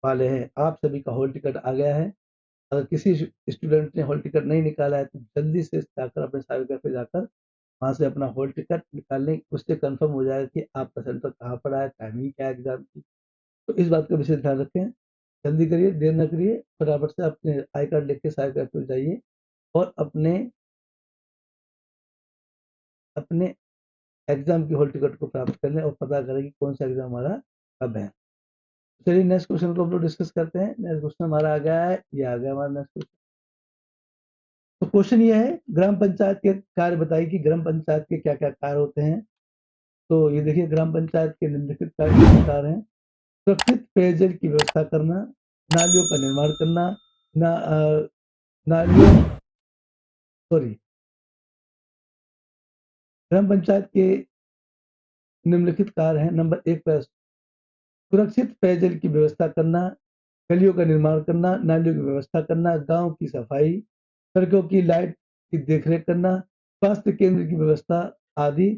Speaker 1: वाले हैं। आप सभी का हॉल टिकट आ गया है। अगर किसी स्टूडेंट ने हॉल टिकट नहीं निकाला है तो जल्दी से जाकर अपने साइबर कैफे जाकर वहाँ से अपना हॉल टिकट निकाल लें। उससे कंफर्म हो जाएगा कि आपका सेंटर कहाँ पर है, टाइमिंग क्या है एग्जाम की। तो इस बात का विशेष ध्यान रखें। जल्दी करिए, देर न करिए, फटाफट से अपने आई कार्ड लेके साइबर कैफे पे जाइए और अपने अपने एग्जाम की हॉल टिकट को प्राप्त कर लें और पता करें कि कौन सा एग्जाम हमारा कब है। चलिए नेक्स्ट क्वेश्चन को हम लोग डिस्कस करते हैं। नेक्स्ट क्वेश्चन हमारा आ गया है, ये आ गया हमारा नेक्स्ट क्वेश्चन। तो क्वेश्चन ये है, ग्राम पंचायत के कार्य बताइए कि ग्राम पंचायत के क्या क्या कार्य होते हैं। तो ये देखिए, ग्राम पंचायत के निम्नलिखित कार्य किस प्रकार हैं। सुरक्षित पेयजल की व्यवस्था करना, नालियों का निर्माण करना, ना नालियों सॉरी ग्राम पंचायत के निम्नलिखित कार्य हैं। नंबर 1 पर सुरक्षित पेयजल की व्यवस्था करना, गलियों का निर्माण करना, नालियों की व्यवस्था करना, गांव की सफाई, सड़कों की लाइट की देखरेख करना, स्वास्थ्य केंद्र की व्यवस्था आदि,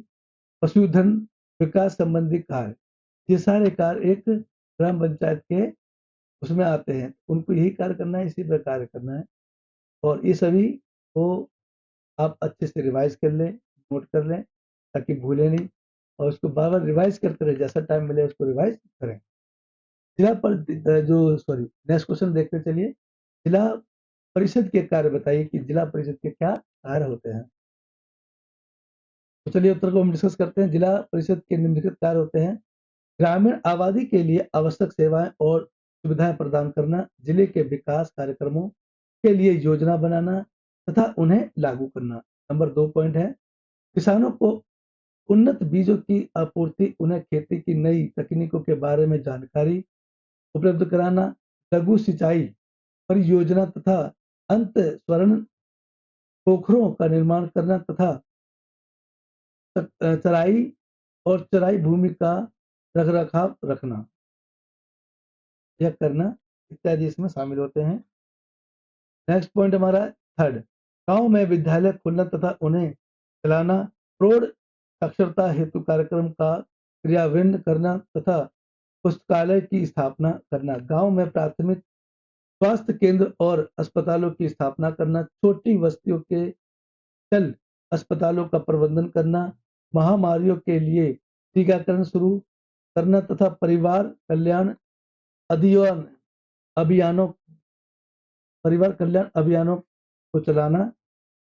Speaker 1: पशुधन विकास संबंधी कार्य। ये सारे कार्य एक ग्राम पंचायत के उसमें आते हैं। उनको यही कार्य करना है, इसी पर कार्य करना है। और ये सभी को आप अच्छे से रिवाइज कर लें, नोट कर लें, ताकि भूलें नहीं। और उसको बार बार रिवाइज करते रहे, जैसा टाइम मिले उसको रिवाइज करें। जिला पर जो सॉरी नेक्स्ट क्वेश्चन देखते चलिए। जिला परिषद के कार्य बताइए कि जिला परिषद के क्या कार्य होते हैं। तो चलिए उत्तर को हम डिस्कस करते हैं। जिला परिषद के निम्नलिखित कार्य होते हैं। ग्रामीण आबादी के लिए आवश्यक सेवाएं और सुविधाएं प्रदान करना, जिले के विकास कार्यक्रमों के लिए योजना बनाना तथा उन्हें लागू करना। नंबर 2 पॉइंट है, किसानों को उन्नत बीजों की आपूर्ति, उन्हें खेती की नई तकनीकों के बारे में जानकारी उपलब्ध कराना, लघु सिंचाई परियोजना तथा अंत स्वर्ण पोखरों का निर्माण करना तथा चराई और चराई भूमि का रखरखाव रखना या करना इत्यादि इसमें शामिल होते हैं। नेक्स्ट पॉइंट हमारा थर्ड, गांव में विद्यालय खोलना तथा उन्हें चलाना, प्रौढ़ साक्षरता हेतु कार्यक्रम का क्रियान्वयन करना तथा पुस्तकालय की स्थापना करना, गांव में प्राथमिक स्वास्थ्य केंद्र और अस्पतालों की स्थापना करना, छोटी बस्तियों के चल अस्पतालों का प्रबंधन करना, महामारियों के लिए टीकाकरण शुरू करना तथा अधिनियम अभियानों परिवार कल्याण अभियानों को चलाना।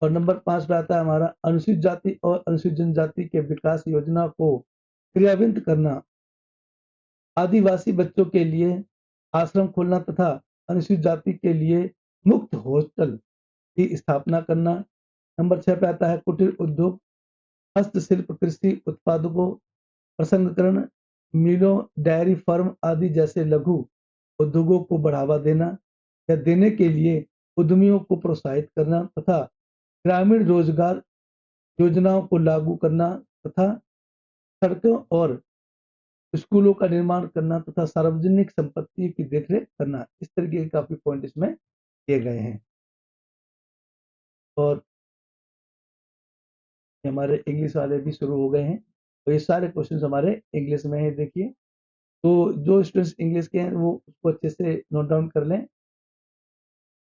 Speaker 1: और नंबर 5 पे आता है हमारा अनुसूचित जाति और अनुसूचित जनजाति के विकास योजना को क्रियान्वित करना, आदिवासी बच्चों के लिए आश्रम खोलना तथा अनुसूचित जाति के लिए मुक्त हॉस्टल की स्थापना करना। नंबर 6 पे आता है कुटीर उद्योग, हस्तशिल्प, कृषि उत्पादकों प्रसंस्करण, मिलों, डेयरी फार्म आदि जैसे लघु उद्योगों को बढ़ावा देना या देने के लिए उद्यमियों को प्रोत्साहित करना तथा ग्रामीण रोजगार योजनाओं को लागू करना तथा सड़कों और स्कूलों का निर्माण करना तथा सार्वजनिक संपत्ति की देखरेख करना। इस तरीके के काफी पॉइंट इसमें दिए गए हैं। और हमारे इंग्लिश वाले भी शुरू हो गए हैं। तो ये सारे क्वेश्चंस हमारे इंग्लिश में है, देखिए। तो जो स्टूडेंट्स इंग्लिश के हैं वो उसको अच्छे से नोट डाउन कर लें।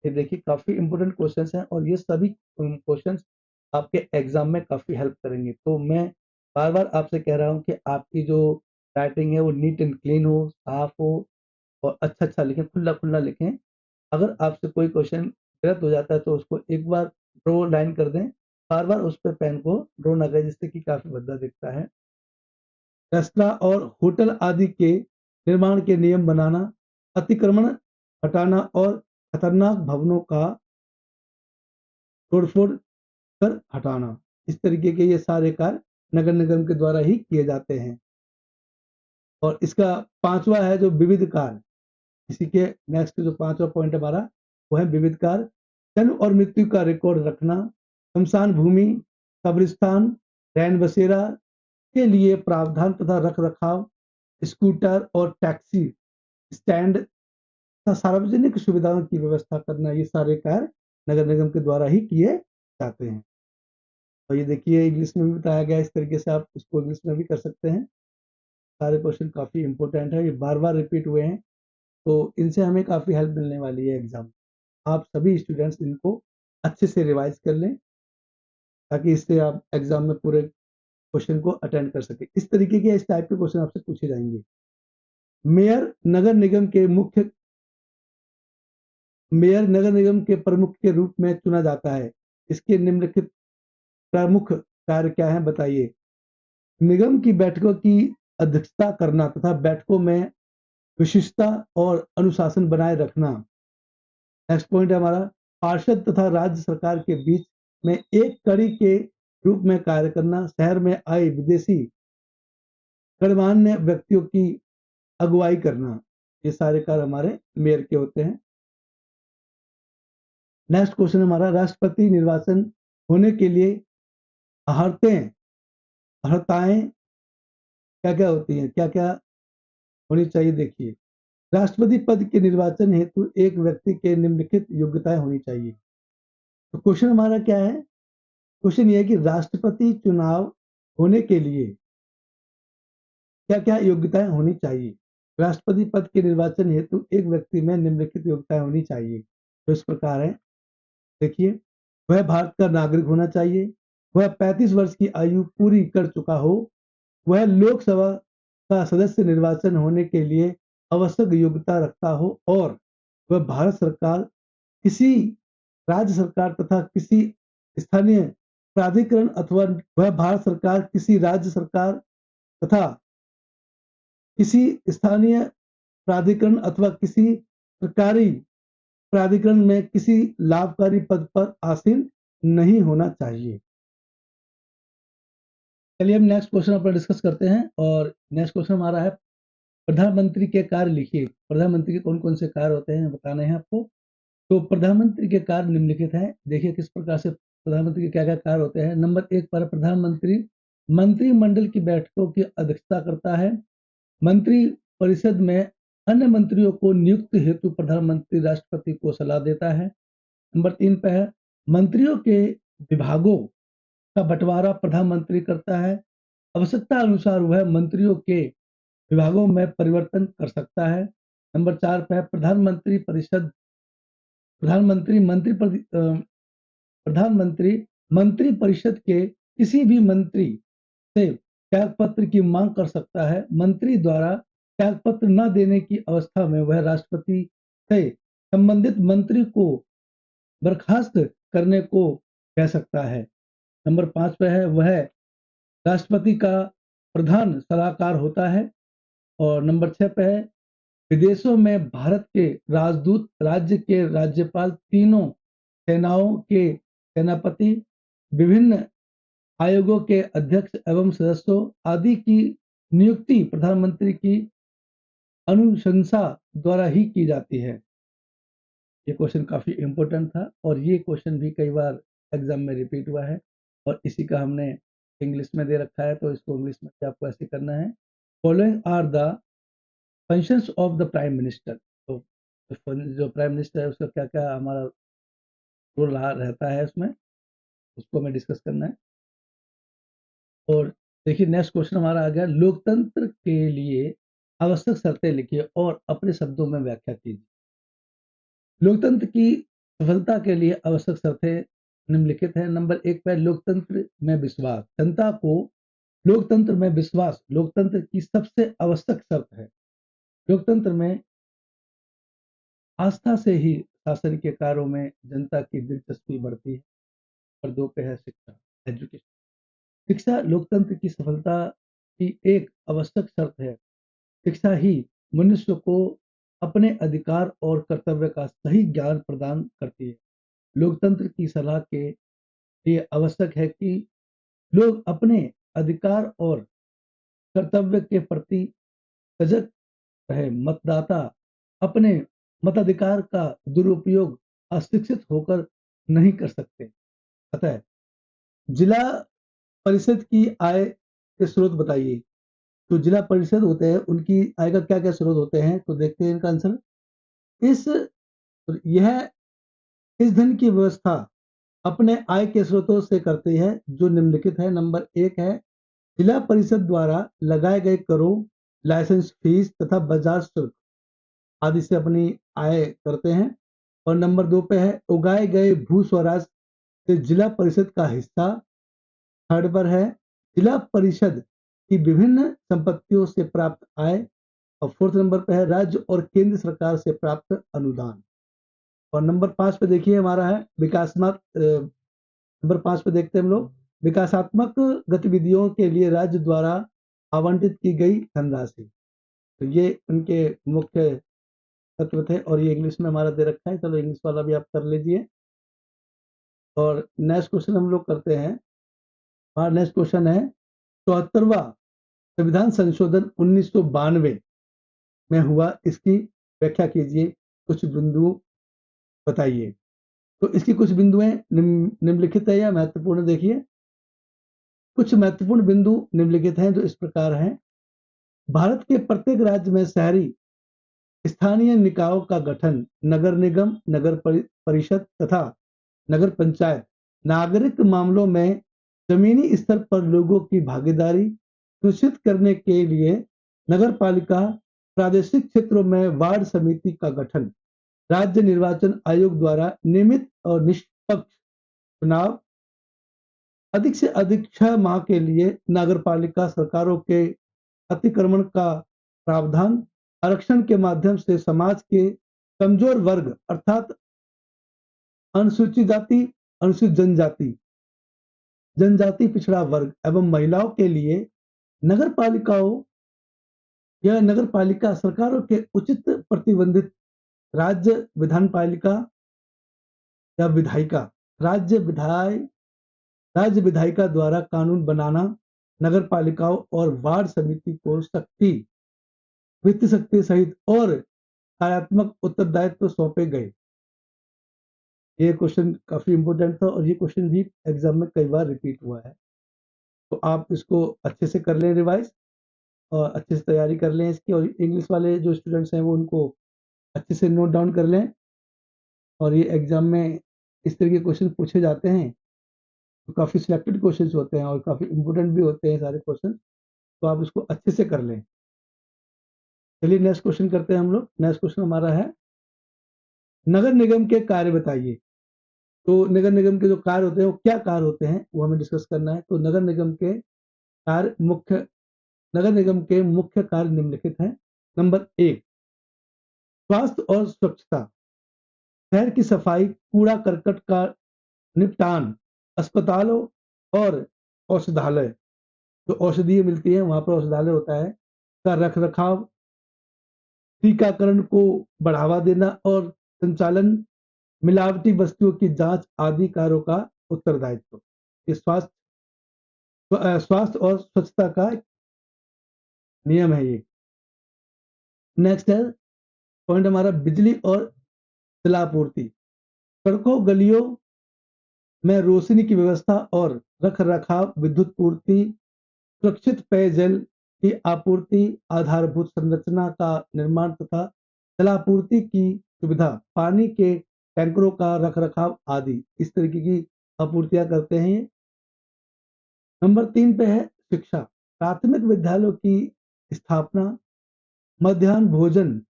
Speaker 1: ये देखिए काफी इंपोर्टेंट क्वेश्चंस हैं और ये सभी क्वेश्चंस आपके एग्जाम में काफी हेल्प करेंगे। तो मैं बार बार आपसे कह रहा हूँ कि आपकी जो राइटिंग है वो नीट एंड क्लीन हो, साफ हो और अच्छा अच्छा लिखें, खुला खुला लिखें। अगर आपसे कोई क्वेश्चन गलत हो जाता है तो उसको एक बार ड्रॉ लाइन कर दें, बार बार उस पर पेन को ड्रॉ ना करें, जिससे कि काफी भद्दा दिखता है। रेस्तरां और होटल आदि के निर्माण के नियम बनाना, अतिक्रमण हटाना और खतरनाक भवनों का तोड़फोड़ कर हटाना। इस तरीके के ये सारे कार्य नगर निगम के द्वारा ही किए जाते हैं। और इसका पांचवा है जो विविध कार्य, इसी के नेक्स्ट जो पांचवा पॉइंट हमारा वो है विविध कार्य। जन्म और मृत्यु का रिकॉर्ड रखना, शमशान भूमि, कब्रिस्तान, रैन बसेरा के लिए प्रावधान तथा रख रखाव, स्कूटर और टैक्सी स्टैंड तथा सार्वजनिक सुविधाओं की व्यवस्था करना, ये सारे कार्य नगर निगम के द्वारा ही किए जाते हैं। और ये देखिए इंग्लिश में भी बताया गया, इस तरीके से आप इसको इंग्लिश में भी कर सकते हैं। सारे क्वेश्चन काफ़ी इम्पोर्टेंट है, ये बार-बार रिपीट हुए हैं, तो इनसे हमें काफ़ी हेल्प मिलने वाली है एग्ज़ाम में। आप सभी स्टूडेंट्स इनको अच्छे से रिवाइज़ कर लें, ताकि इससे आप एग्ज़ाम में पूरे क्वेश्चन को अटेंड कर सकें। इस तरीके के इस टाइप के क्वेश्चन आपसे पूछे जाएँगे। मेयर नगर निगम के प्रमुख के रूप में चुना जाता है। इसके निम्नलिखित प्रमुख कार्य क्या हैं बताइए? निगम की बैठकों की अध्यक्षता करना तथा बैठकों में विशिष्टता और अनुशासन बनाए रखना। नेक्स्ट पॉइंट है हमारा, पार्षद तथा राज्य सरकार के बीच में एक कड़ी के रूप में कार्य करना। शहर में आए विदेशी गणमान्य व्यक्तियों की अगुवाई करना। ये सारे कार्य हमारे मेयर के होते हैं। नेक्स्ट क्वेश्चन हमारा, राष्ट्रपति निर्वाचन होने के लिए अर्हताएं क्या क्या होती हैं, क्या क्या होनी चाहिए? देखिए, राष्ट्रपति पद के निर्वाचन हेतु एक व्यक्ति के निम्नलिखित योग्यताएं होनी चाहिए। तो क्वेश्चन हमारा क्या है? क्वेश्चन ये है कि राष्ट्रपति चुनाव होने के लिए क्या क्या योग्यताएं होनी चाहिए? राष्ट्रपति पद के निर्वाचन हेतु एक व्यक्ति में निम्नलिखित योग्यताएं होनी चाहिए। तो इस प्रकार है, देखिए, वह भारत का नागरिक होना चाहिए, वह 35 वर्ष की आयु पूरी कर चुका हो, वह लोकसभा का सदस्य निर्वाचन होने के लिए आवश्यक योग्यता रखता हो, और वह भारत सरकार, किसी राज्य सरकार तथा किसी स्थानीय प्राधिकरण अथवा वह भारत सरकार, किसी राज्य सरकार तथा किसी स्थानीय प्राधिकरण अथवा किसी सरकारी प्राधिकरण में किसी लाभकारी पद पर आसीन नहीं होना चाहिए। चलिए हम नेक्स्ट क्वेश्चन पर डिस्कस करते हैं, और नेक्स्ट क्वेश्चन हमारा है, प्रधानमंत्री के कार्य लिखिए। प्रधानमंत्री के कौन कौन से कार्य होते हैं बताने हैं आपको। तो प्रधानमंत्री के कार्य निम्नलिखित हैं। देखिए किस प्रकार से प्रधानमंत्री के क्या क्या कार्य होते हैं। नंबर 1 पर प्रधानमंत्री मंत्रिमंडल की बैठकों की अध्यक्षता करता है। मंत्री परिषद में अन्य मंत्रियों को नियुक्त हेतु प्रधानमंत्री राष्ट्रपति को सलाह देता है। नंबर 3 पे है, मंत्रियों के विभागों का बंटवारा प्रधानमंत्री करता है। आवश्यकता अनुसार वह मंत्रियों के विभागों में परिवर्तन कर सकता है। नंबर 4 पे है, प्रधानमंत्री मंत्री परिषद के किसी भी मंत्री से त्यागपत्र की मांग कर सकता है। मंत्री द्वारा त्यागपत्र न देने की अवस्था में वह राष्ट्रपति से संबंधित मंत्री को बर्खास्त करने को कह सकता है। नंबर 5 पे है, वह राष्ट्रपति का प्रधान सलाहकार होता है। और नंबर 6 पे है, विदेशों में भारत के राजदूत, राज्य के राज्यपाल, तीनों सेनाओं के सेनापति, विभिन्न आयोगों के अध्यक्ष एवं सदस्यों आदि की नियुक्ति प्रधानमंत्री की अनुशंसा द्वारा ही की जाती है। ये क्वेश्चन काफी इंपॉर्टेंट था, और ये क्वेश्चन भी कई बार एग्जाम में रिपीट हुआ है, और इसी का हमने इंग्लिश में दे रखा है, तो इसको इंग्लिश में भी आपको ऐसे करना है। Following are the functions of the prime minister. तो जो प्राइम मिनिस्टर है उसका क्या क्या हमारा रोल रहता है उसमें, उसको हमें डिस्कस करना है। और देखिए नेक्स्ट क्वेश्चन हमारा आ गया, लोकतंत्र के लिए आवश्यक शर्तें लिखिए और अपने शब्दों में व्याख्या कीजिए। लोकतंत्र की सफलता के लिए आवश्यक शर्तें निम्नलिखित हैं। नंबर 1 पर लोकतंत्र में विश्वास। जनता को लोकतंत्र में विश्वास लोकतंत्र की सबसे आवश्यक शर्त है। लोकतंत्र में आस्था से ही शासन के कार्यों में जनता की दिलचस्पी बढ़ती है। और 2 पे है शिक्षा, एजुकेशन। शिक्षा लोकतंत्र की सफलता की एक आवश्यक शर्त है। शिक्षा ही मनुष्य को अपने अधिकार और कर्तव्य का सही ज्ञान प्रदान करती है। लोकतंत्र की सलाह के लिए आवश्यक है कि लोग अपने अधिकार और कर्तव्य के प्रति सजग रहे। मतदाता अपने मताधिकार का दुरुपयोग अशिक्षित होकर नहीं कर सकते। अतः जिला परिषद की आय के स्रोत बताइए। तो जिला परिषद होते हैं, उनकी आय का क्या क्या स्रोत होते हैं, तो देखते हैं इनका आंसर। इस यह इस धन की व्यवस्था अपने आय के स्रोतों से करती है, जो निम्नलिखित है। नंबर 1 है, जिला परिषद द्वारा लगाए गए करों लाइसेंस फीस तथा बाजार शुल्क आदि से अपनी आय करते हैं। और नंबर 2 पे है उगाए गए भू स्वराज से जिला परिषद का हिस्सा। थर्ड पर है जिला परिषद की विभिन्न संपत्तियों से प्राप्त आय। और फोर्थ नंबर पे है राज्य और केंद्र सरकार से प्राप्त अनुदान। और नंबर 5 पे देखिए हमारा है विकासात्मक नंबर 5 पे देखते हैं हम लोग विकासात्मक गतिविधियों के लिए राज्य द्वारा आवंटित की गई धनराशि। तो ये उनके मुख्य तत्व थे और ये इंग्लिश में हमारा दे रखा है। चलो इंग्लिश वाला भी आप कर लीजिए। और नेक्स्ट क्वेश्चन हम लोग करते हैं। हमारा नेक्स्ट क्वेश्चन है 74वां संविधान संशोधन 1992 में हुआ, इसकी व्याख्या कीजिए, कुछ बिंदु बताइए। तो इसकी कुछ बिंदुएं निम्नलिखित है या महत्वपूर्ण। देखिए कुछ महत्वपूर्ण बिंदु निम्नलिखित हैं जो इस प्रकार हैं। भारत के प्रत्येक राज्य में शहरी स्थानीय निकायों का गठन नगर निगम, नगर परिषद तथा नगर पंचायत नागरिक मामलों में जमीनी स्तर पर लोगों की भागीदारी सुनिश्चित करने के लिए नगर पालिका, प्रादेशिक क्षेत्रों में वार्ड समिति का गठन, राज्य निर्वाचन आयोग द्वारा नियमित और निष्पक्ष चुनाव, अधिक से अधिक 6 माह के लिए नगरपालिका सरकारों के अतिक्रमण का प्रावधान, आरक्षण के माध्यम से समाज के कमजोर वर्ग अर्थात अनुसूचित जाति, अनुसूचित जनजाति, जनजाति पिछड़ा वर्ग एवं महिलाओं के लिए नगर पालिकाओं या नगर पालिका सरकारों के उचित प्रतिबंधित राज्य विधान पालिका या विधायिका राज्य विधाय राज्य विधायिका द्वारा कानून बनाना, नगर पालिकाओं और वार्ड समिति को शक्ति, वित्त शक्ति सहित और कार्यात्मक उत्तरदायित्व सौंपे गए। ये क्वेश्चन काफी इंपोर्टेंट था और ये क्वेश्चन भी एग्जाम में कई बार रिपीट हुआ है। तो आप इसको अच्छे से कर लें रिवाइज और अच्छे से तैयारी कर लें इसकी। और इंग्लिश वाले जो स्टूडेंट्स हैं वो उनको अच्छे से नोट डाउन कर लें। और ये एग्जाम में इस तरह के क्वेश्चन पूछे जाते हैं तो काफ़ी सिलेक्टेड क्वेश्चंस होते हैं और काफ़ी इंपोर्टेंट भी होते हैं सारे क्वेश्चन। तो आप इसको अच्छे से कर लें। चलिए नेक्स्ट क्वेश्चन करते हैं हम लोग। नेक्स्ट क्वेश्चन हमारा है नगर निगम के कार्य बताइए। तो नगर निगम के जो कार्य होते हैं वो क्या कार्य होते हैं वो हमें डिस्कस करना है। तो नगर निगम के मुख्य कार्य निम्नलिखित हैं। नंबर 1 स्वास्थ्य और स्वच्छता, शहर की सफाई, कूड़ा करकट का निपटान, अस्पतालों और औषधालय, जो औषधियाँ मिलती हैं वहां पर औषधालय होता है, का रख रखाव, टीकाकरण को बढ़ावा देना और संचालन, मिलावटी वस्तुओं की जांच आदि कार्यों का उत्तरदायित्व। ये स्वास्थ्य और स्वच्छता का नियम है ये। नेक्स्ट है पॉइंट हमारा बिजली और जलापूर्ति, सड़कों गलियों में रोशनी की व्यवस्था और रख रखाव, विद्युत पूर्ति, सुरक्षित पेयजल की आपूर्ति, आधारभूत संरचना का निर्माण तथा जलापूर्ति की सुविधा, पानी के टैंकरों का रख रखाव आदि इस तरीके की आपूर्तियां करते हैं ये। नंबर 3 पे है शिक्षा, प्राथमिक विद्यालयों की स्थापना, मध्याह्न भोजन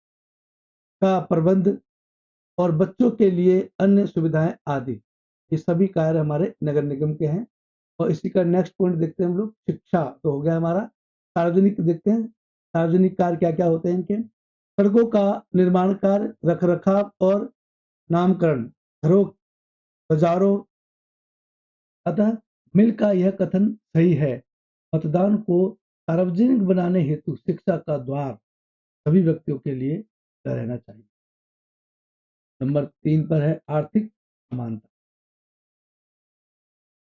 Speaker 1: का प्रबंध और बच्चों के लिए अन्य सुविधाएं आदि, ये सभी कार्य हमारे नगर निगम के हैं। और इसी का नेक्स्ट पॉइंट देखते हैं हम लोग। शिक्षा तो हो गया हमारा। सार्वजनिक देखते हैं, सार्वजनिक कार्य क्या क्या होते हैं इनके। सड़कों का निर्माण कार्य, रख रखाव और नामकरण, घरों, बाजारों। अतः मिल का यह कथन सही है, मतदान को सार्वजनिक बनाने हेतु शिक्षा का द्वार सभी व्यक्तियों के लिए खुला रहना चाहिए। नंबर 3 पर है आर्थिक समानता।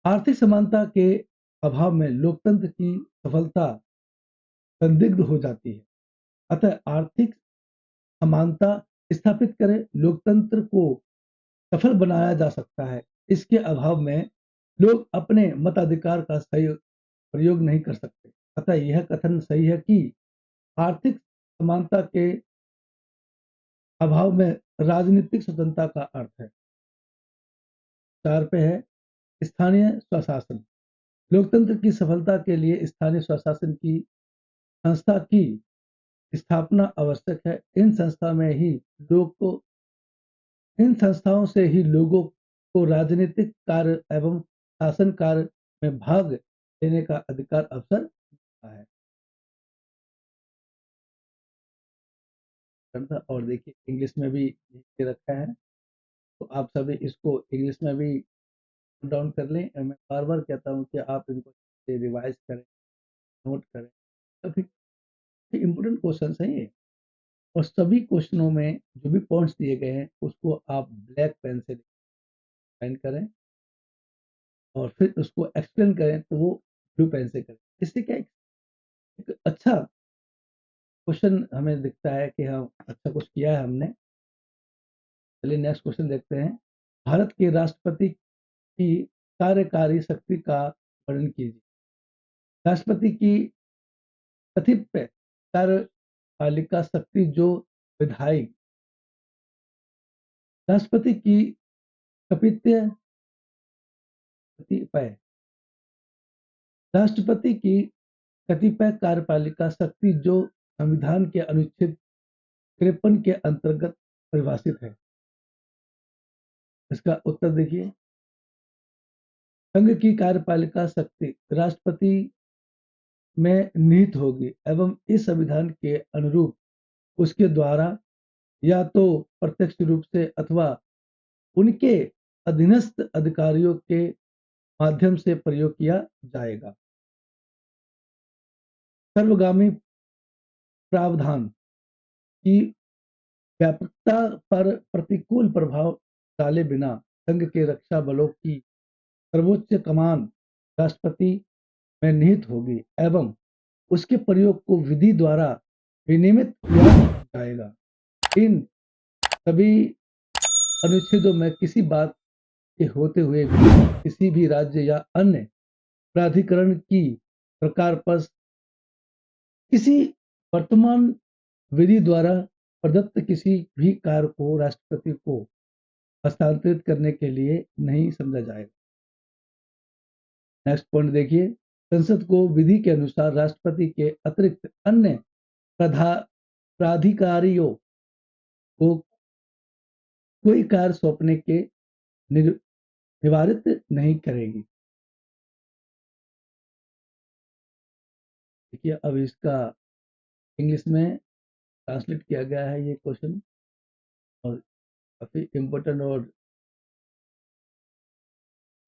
Speaker 1: आर्थिक समानता के अभाव में लोकतंत्र की सफलता संदिग्ध हो जाती है। अतः आर्थिक समानता स्थापित करें, लोकतंत्र को सफल बनाया जा सकता है। इसके अभाव में लोग अपने मताधिकार का सही प्रयोग नहीं कर सकते। अतः यह कथन सही है कि आर्थिक समानता के अभाव में राजनीतिक स्वतंत्रता का अर्थ है। 4 पे है स्थानीय स्वशासन, लोकतंत्र की सफलता के लिए स्थानीय स्वशासन की संस्था की स्थापना आवश्यक है। इन संस्थाओं से ही लोगों को राजनीतिक कार्य एवं शासन कार्य में भाग लेने का अधिकार अवसर मिलता है। और देखिए इंग्लिश में भी लिख के रखा है, तो आप सभी इसको इंग्लिश में भी डाउन कर लें। मैं बार बार कहता हूँ कि आप इनको रिवाइज करें, नोट करें, काफी इंपोर्टेंट क्वेश्चन है ये। और सभी क्वेश्चनों में जो भी पॉइंट्स दिए गए हैं उसको आप ब्लैक पेन से डिफाइन करें और फिर उसको एक्सप्लेन करें तो वो ब्लू पेन से करें। इससे क्या एक अच्छा क्वेश्चन हमें दिखता है कि हाँ अच्छा कुछ किया है हमने। चलिए नेक्स्ट क्वेश्चन देखते हैं। भारत के राष्ट्रपति की कार्यकारी शक्ति का वर्णन कीजिए। राष्ट्रपति की कथित कार्यपालिका शक्ति जो विधायी राष्ट्रपति की कपित्य कतिपय राष्ट्रपति की कतिपय कार्यपालिका शक्ति जो संविधान के अनुच्छेद 53 के अंतर्गत परिभाषित है। इसका उत्तर देखिए। संघ की कार्यपालिका शक्ति राष्ट्रपति में निहित होगी एवं इस संविधान के अनुरूप उसके द्वारा या तो प्रत्यक्ष रूप से अथवा उनके अधीनस्थ अधिकारियों के माध्यम से प्रयोग किया जाएगा। सर्वगामी प्रावधान की व्यापकता पर प्रतिकूल प्रभाव डाले बिना संघ के रक्षा बलों की सर्वोच्च कमान राष्ट्रपति में निहित होगी एवं उसके प्रयोग को विधि द्वारा विनियमित किया जाएगा। इन सभी अनुच्छेदों में किसी बात के होते हुए भी किसी भी राज्य या अन्य प्राधिकरण की सरकार पर किसी वर्तमान विधि द्वारा प्रदत्त किसी भी कार्य को राष्ट्रपति को हस्तांतरित करने के लिए नहीं समझा जाएगा। नेक्स्ट पॉइंट देखिए। संसद को विधि के अनुसार राष्ट्रपति के अतिरिक्त अन्य प्राधिकारियों को कोई कार्य सौंपने के निवारित नहीं करेगी। देखिए अब इसका इंग्लिश में ट्रांसलेट किया गया है ये क्वेश्चन और काफी इम्पोर्टेंट और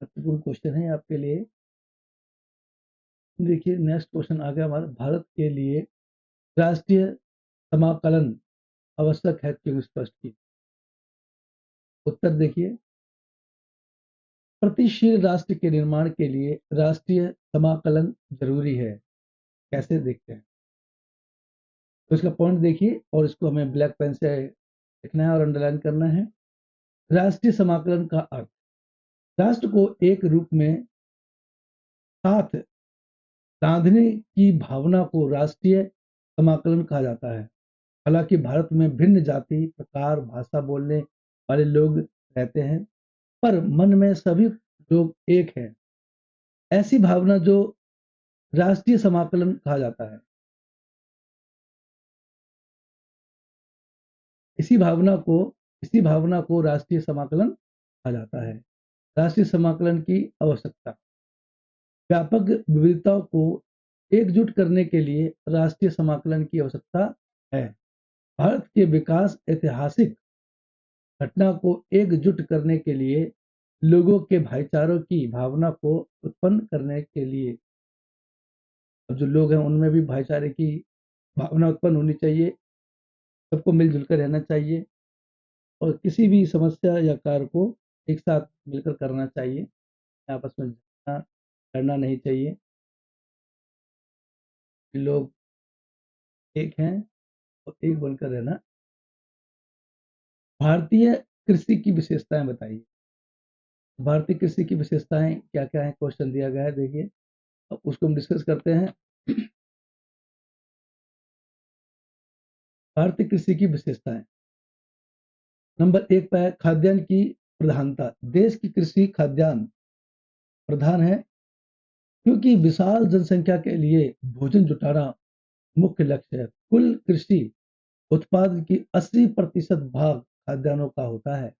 Speaker 1: महत्वपूर्ण क्वेश्चन है आपके लिए। देखिए नेक्स्ट क्वेश्चन आ गया हमारा। भारत के लिए राष्ट्रीय समाकलन आवश्यक है, क्यों? स्पष्ट की। उत्तर देखिए। प्रतिशील राष्ट्र के निर्माण के लिए राष्ट्रीय समाकलन जरूरी है। कैसे देखते हैं तो इसका पॉइंट देखिए और इसको हमें ब्लैक पेन से लिखना है और अंडरलाइन करना है। राष्ट्रीय समाकलन का अर्थ राष्ट्र को एक रूप में साथ बांधने की भावना को राष्ट्रीय समाकलन कहा जाता है। हालांकि भारत में भिन्न जाति प्रकार भाषा बोलने वाले लोग रहते हैं पर मन में सभी लोग एक हैं। ऐसी भावना जो राष्ट्रीय समाकलन कहा जाता है। इसी भावना को राष्ट्रीय समाकलन कहा जाता है। राष्ट्रीय समाकलन की आवश्यकता व्यापक विविधताओं को एकजुट करने के लिए राष्ट्रीय समाकलन की आवश्यकता है। भारत के विकास ऐतिहासिक घटना को एकजुट करने के लिए लोगों के भाईचारों की भावना को उत्पन्न करने के लिए अब जो लोग हैं उनमें भी भाईचारे की भावना उत्पन्न होनी चाहिए। सबको मिलजुल कर रहना चाहिए और किसी भी समस्या या कार्य को एक साथ मिलकर करना चाहिए। आपस में झगड़ना लड़ना नहीं चाहिए। लोग एक हैं और एक बनकर रहना। भारतीय कृषि की विशेषताएं बताइए। भारतीय कृषि की विशेषताएं क्या क्या है, क्वेश्चन दिया गया है। देखिए अब उसको हम डिस्कस करते हैं। भारतीय कृषि की विशेषताएं नंबर 1 पर है खाद्यान्न की प्रधानता। देश की कृषि खाद्यान्न प्रधान है क्योंकि विशाल जनसंख्या के लिए भोजन जुटाना मुख्य लक्ष्य है। कुल कृषि उत्पादन की 80% भाग खाद्यान्नों का होता है।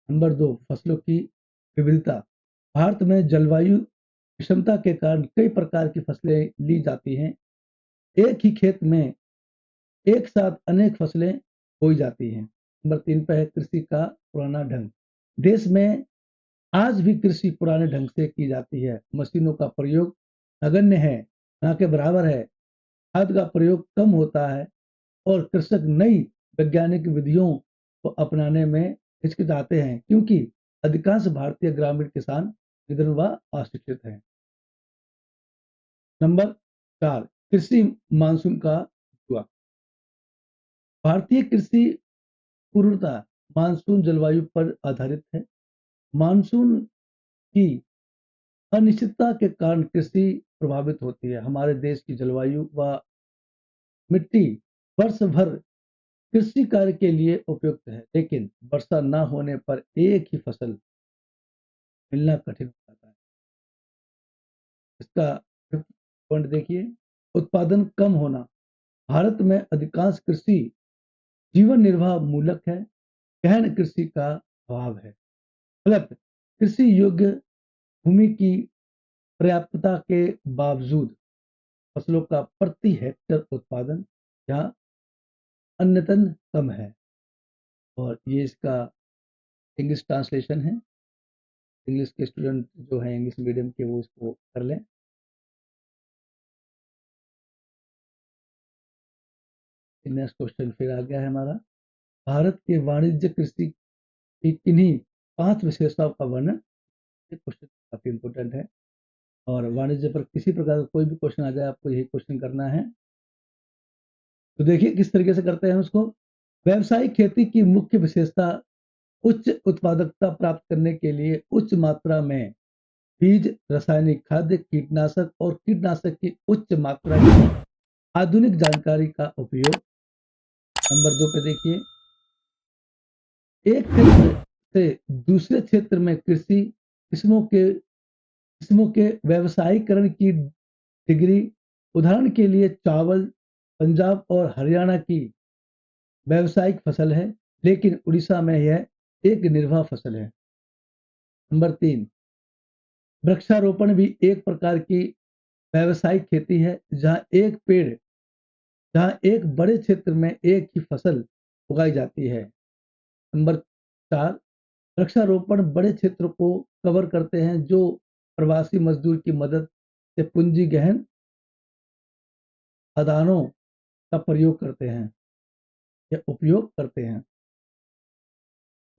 Speaker 1: नंबर 2, फसलों की विविधता। भारत में जलवायु विषमता के कारण कई प्रकार की फसलें ली जाती हैं। एक ही खेत में एक साथ अनेक फसलें बोई जाती हैं। नंबर 3 पे है कृषि का पुराना ढंग। देश में आज भी कृषि पुराने ढंग से की जाती है। मशीनों का प्रयोग नगण्य है, ना के बराबर है। खाद का प्रयोग कम होता है और कृषक नई वैज्ञानिक विधियों को अपनाने में हिचकिचाते हैं, क्योंकि अधिकांश भारतीय ग्रामीण किसान विदर्भ व अशिक्षित हैं। नंबर 4, कृषि मानसून का जुआ। भारतीय कृषि पूर्णतः मानसून जलवायु पर आधारित है। मानसून की अनिश्चितता के कारण कृषि प्रभावित होती है। हमारे देश की जलवायु व मिट्टी वर्ष भर कृषि कार्य के लिए उपयुक्त है, लेकिन वर्षा न होने पर एक ही फसल मिलना कठिन हो जाता है। इसका पॉइंट देखिए, उत्पादन कम होना। भारत में अधिकांश कृषि जीवन निर्वाह मूलक है। गहन कृषि का अभाव है। गलत, कृषि योग्य भूमि की पर्याप्तता के बावजूद फसलों का प्रति हेक्टेयर उत्पादन यहाँ अन्यतन कम है। और ये इसका इंग्लिश ट्रांसलेशन है। इंग्लिश के स्टूडेंट जो है इंग्लिश मीडियम के वो इसको कर लें। नेक्स्ट क्वेश्चन फिर आ गया है हमारा। भारत के वाणिज्य कृषि की किन्हीं 5 विशेषताओं का वर्णन। ये क्वेश्चन काफी इंपॉर्टेंट है और वाणिज्य पर किसी प्रकार का कोई भी क्वेश्चन आ जाए आपको यही क्वेश्चन करना है। तो देखिए किस तरीके से करते हैं उसको। व्यावसायिक खेती की मुख्य विशेषता उच्च उत्पादकता प्राप्त करने के लिए उच्च मात्रा में बीज, रासायनिक खाद्य, कीटनाशक और कीटनाशक की उच्च मात्रा की आधुनिक जानकारी का उपयोग। नंबर 2 पे देखिए, एक क्षेत्र से दूसरे क्षेत्र में कृषि किस्मों के व्यावसायीकरण की डिग्री। उदाहरण के लिए चावल पंजाब और हरियाणा की व्यावसायिक फसल है, लेकिन उड़ीसा में यह एक निर्वाह फसल है। नंबर 3, वृक्षारोपण भी एक प्रकार की व्यावसायिक खेती है, जहां एक बड़े क्षेत्र में एक ही फसल उगाई जाती है। नंबर 4, वृक्षारोपण बड़े क्षेत्र को कवर करते हैं जो प्रवासी मजदूर की मदद से पूंजी गहन खदानों का प्रयोग करते हैं या उपयोग करते हैं।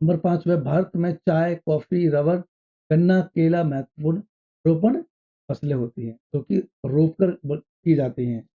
Speaker 1: नंबर 5 में भारत में चाय, कॉफी, रबर, गन्ना, केला महत्वपूर्ण रोपण फसलें होती हैं जो कि रोप कर की जाती हैं।